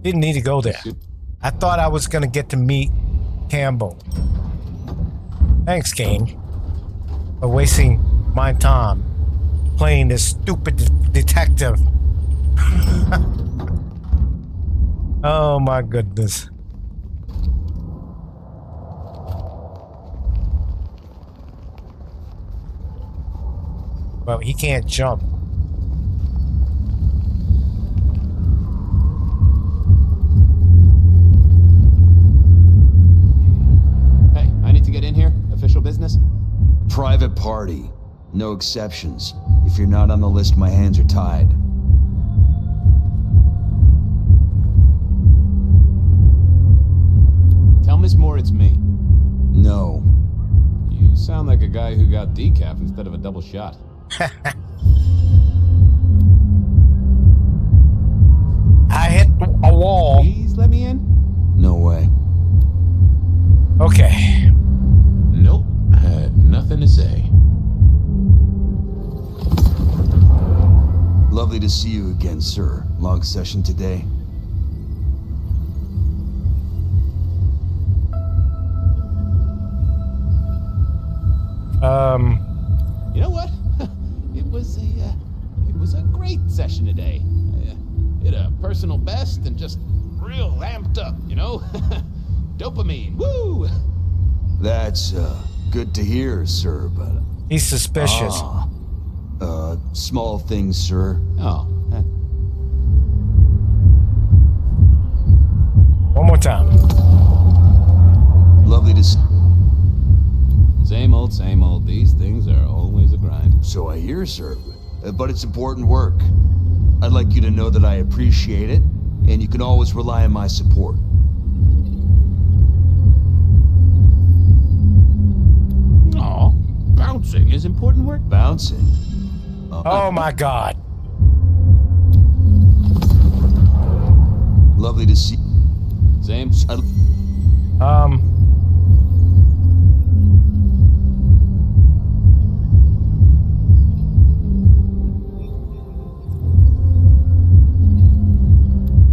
Didn't need to go there. I thought I was going to get to meet Campbell. Thanks, game, for wasting my time playing this stupid detective. Oh my goodness. Well, he can't jump. Private party. No exceptions. If you're not on the list, my hands are tied. Tell Miss Moore it's me. No. You sound like a guy who got decaf instead of a double shot. I hit a wall. Please let me in? No way. Okay. Nope. Had nothing to say. Lovely to see you again, sir. Long session today. You know what? It was a great session today. I hit a personal best and just real amped up, you know? Dopamine, woo! That's, good to hear, sir, but... He's suspicious. Small things, sir. Oh. One more time. Lovely to see... Same old, same old. These things are always a grind. So I hear, sir. But it's important work. I'd like you to know that I appreciate it, and you can always rely on my support. Aw, bouncing is important work. Bouncing? Oh my God. Lovely to see... Same.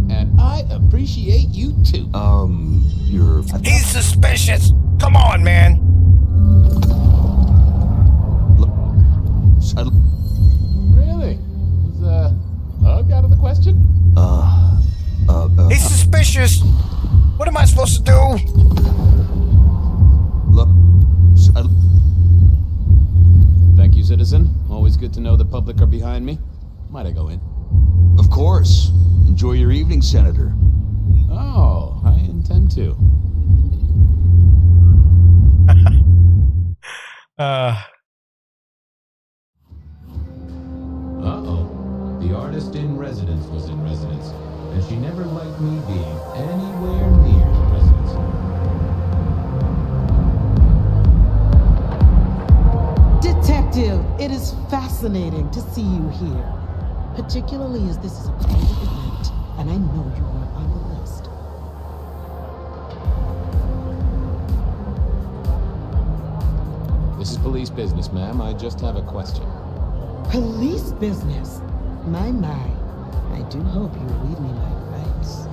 And I appreciate you too. You're... He's suspicious. Come on, man. Really? Is hug out of the question? He's suspicious. What am I supposed to do? Thank you, citizen. Always good to know the public are behind me. Might I go in? Of course. Enjoy your evening, Senator. Oh, I intend to. Uh-oh. The artist in residence was in residence, and she never liked me being anywhere near residence. Detective, it is fascinating to see you here, particularly as this is a private event, and I know you are on the list. This is police business, ma'am. I just have a question. Police business? My. I do hope you read me my rights.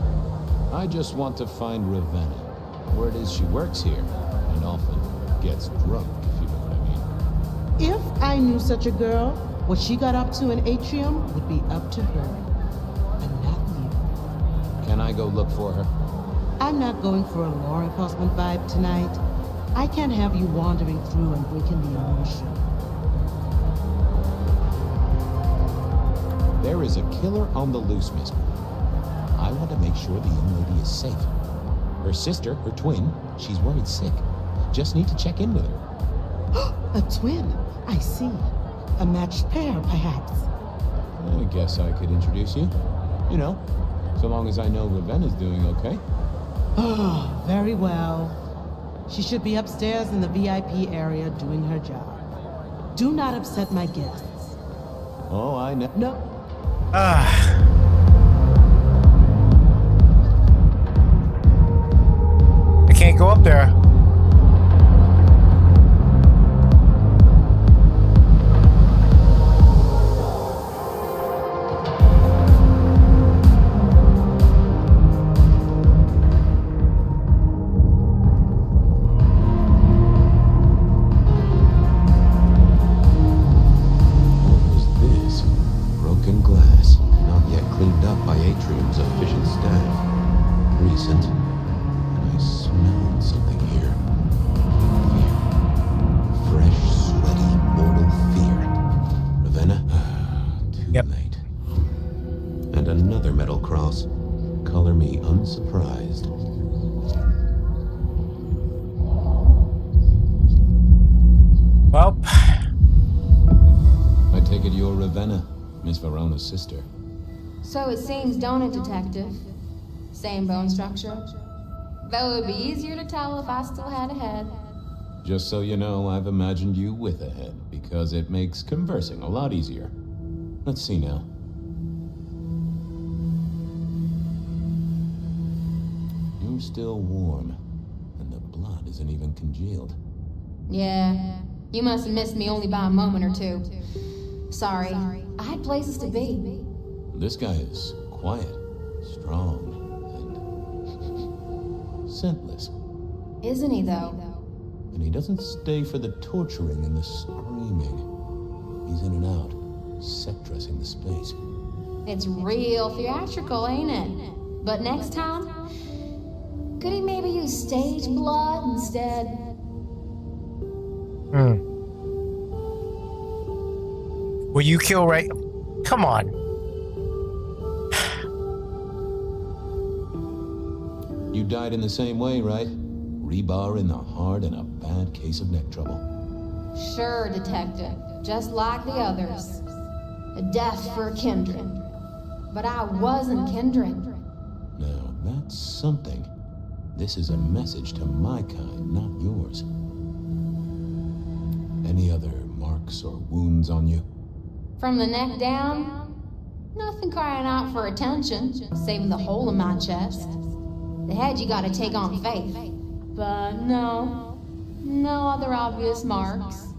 I just want to find Ravenna. Word is she works here, and often gets drunk, if you know what I mean. If I knew such a girl, what she got up to in Atrium would be up to her, and not you. Can I go look for her? I'm not going for a law enforcement vibe tonight. I can't have you wandering through and breaking the immersion. There is a killer on the loose, Miss Moore. I want to make sure the young lady is safe. Her sister, her twin, she's worried sick. Just need to check in with her. A twin? I see. A matched pair, perhaps. I guess I could introduce you. You know, so long as I know Ravenna's doing okay. Oh, very well. She should be upstairs in the VIP area doing her job. Do not upset my guests. Oh, I know. No. I can't go up there. Unsurprised. Well, Ravenna, Miss Verona's sister. So it seems, don't it, Detective? Same bone structure. Though it would be easier to tell if I still had a head. Just so you know, I've imagined you with a head, because it makes conversing a lot easier. Let's see now. You're still warm, and the blood isn't even congealed. Yeah, you must have missed me only by a moment or two. Sorry, I had places to be. This guy is quiet, strong, and scentless. Isn't he, though? And he doesn't stay for the torturing and the screaming. He's in and out, set dressing the space. It's real theatrical, ain't it? But next time, could he maybe use stage blood instead? Will you kill Ray? Come on. You died in the same way, right? Rebar in the heart and a bad case of neck trouble. Sure, Detective. Just like the others. A death for a kindred. But I wasn't kindred. Now, that's something. This is a message to my kind, not yours. Any other marks or wounds on you? From the neck down, nothing crying out for attention, saving the hole in my chest. The head you gotta take on faith. But no other obvious marks.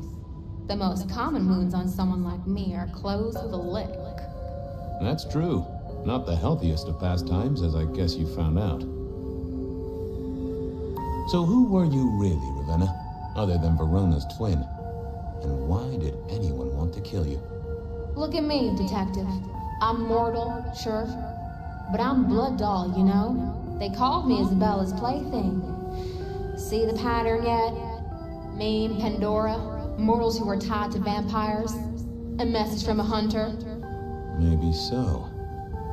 The most common wounds on someone like me are closed with a lick. That's true. Not the healthiest of pastimes, as I guess you found out. So who were you really, Ravenna? Other than Verona's twin? And why did anyone want to kill you? Look at me, Detective. I'm mortal, sure. But I'm blood doll, you know? They called me Isabella's plaything. See the pattern yet? Me and Pandora, mortals who are tied to vampires. A message from a hunter. Maybe so.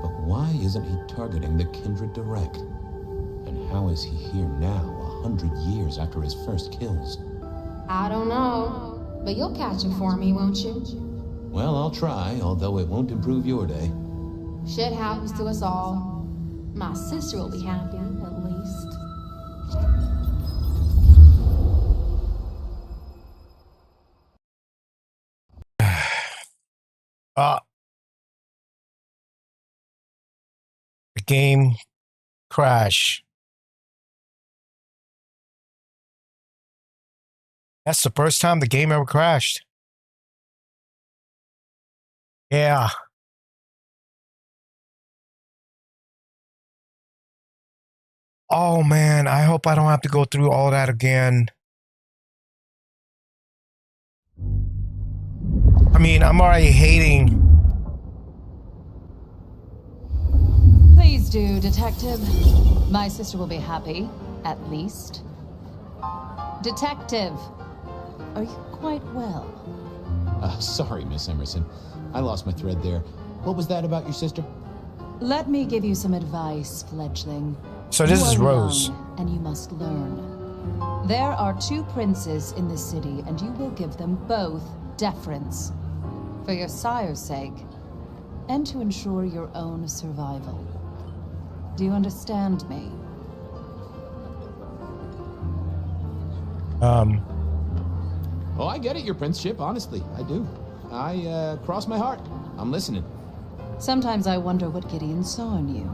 But why isn't he targeting the kindred direct? And how is he here now, 100 years after his first kills? I don't know. But you'll catch him for me, won't you? Well, I'll try, although it won't improve your day. Shit happens to us all. My sister will be happy, at least. The game crash. That's the first time the game ever crashed. Yeah. Oh man, I hope I don't have to go through all that again. I mean, I'm already hating. Please do, Detective. My sister will be happy, at least. Detective, are you quite well? Sorry, Miss Emerson. I lost my thread there. What was that about your sister? Let me give you some advice, fledgling. So this You is are Rose. young, and you must learn. There are 2 princes in this city, and you will give them both deference. For your sire's sake, and to ensure your own survival. Do you understand me? Oh, I get it, your princeship, honestly. I do. I cross my heart. I'm listening. Sometimes I wonder what Gideon saw in you.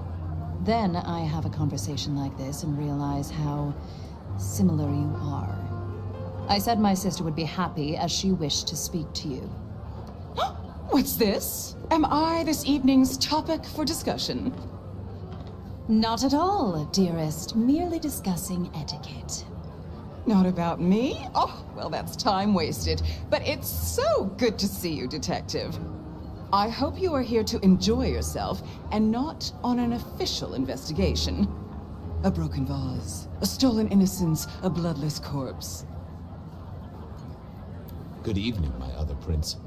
Then I have a conversation like this and realize how similar you are. I said my sister would be happy as she wished to speak to you. What's this? Am I this evening's topic for discussion? Not at all, dearest. Merely discussing etiquette. Not about me? Oh, well, that's time wasted. But it's so good to see you, Detective. I hope you are here to enjoy yourself and not on an official investigation. A broken vase, a stolen innocence, a bloodless corpse. Good evening, my other prince.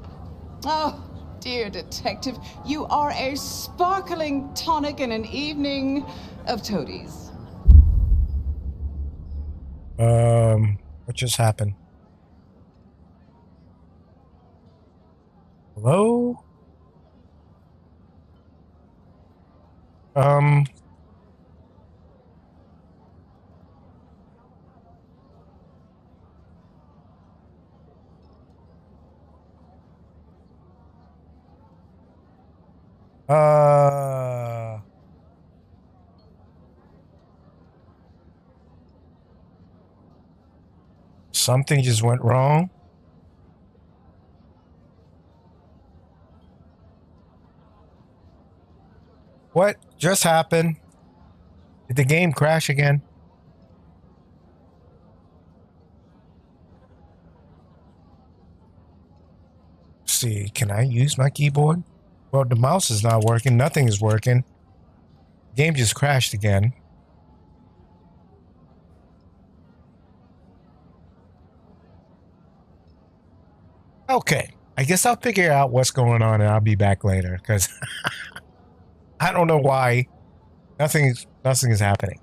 Oh, dear Detective, you are a sparkling tonic in an evening of toadies. What just happened? Hello? Um. Something just went wrong. What just happened? Did the game crash again? Let's see, can I use my keyboard? Well, the mouse is not working. Nothing is working. The game just crashed again. Okay, I guess I'll figure out what's going on and I'll be back later because I don't know why nothing is happening.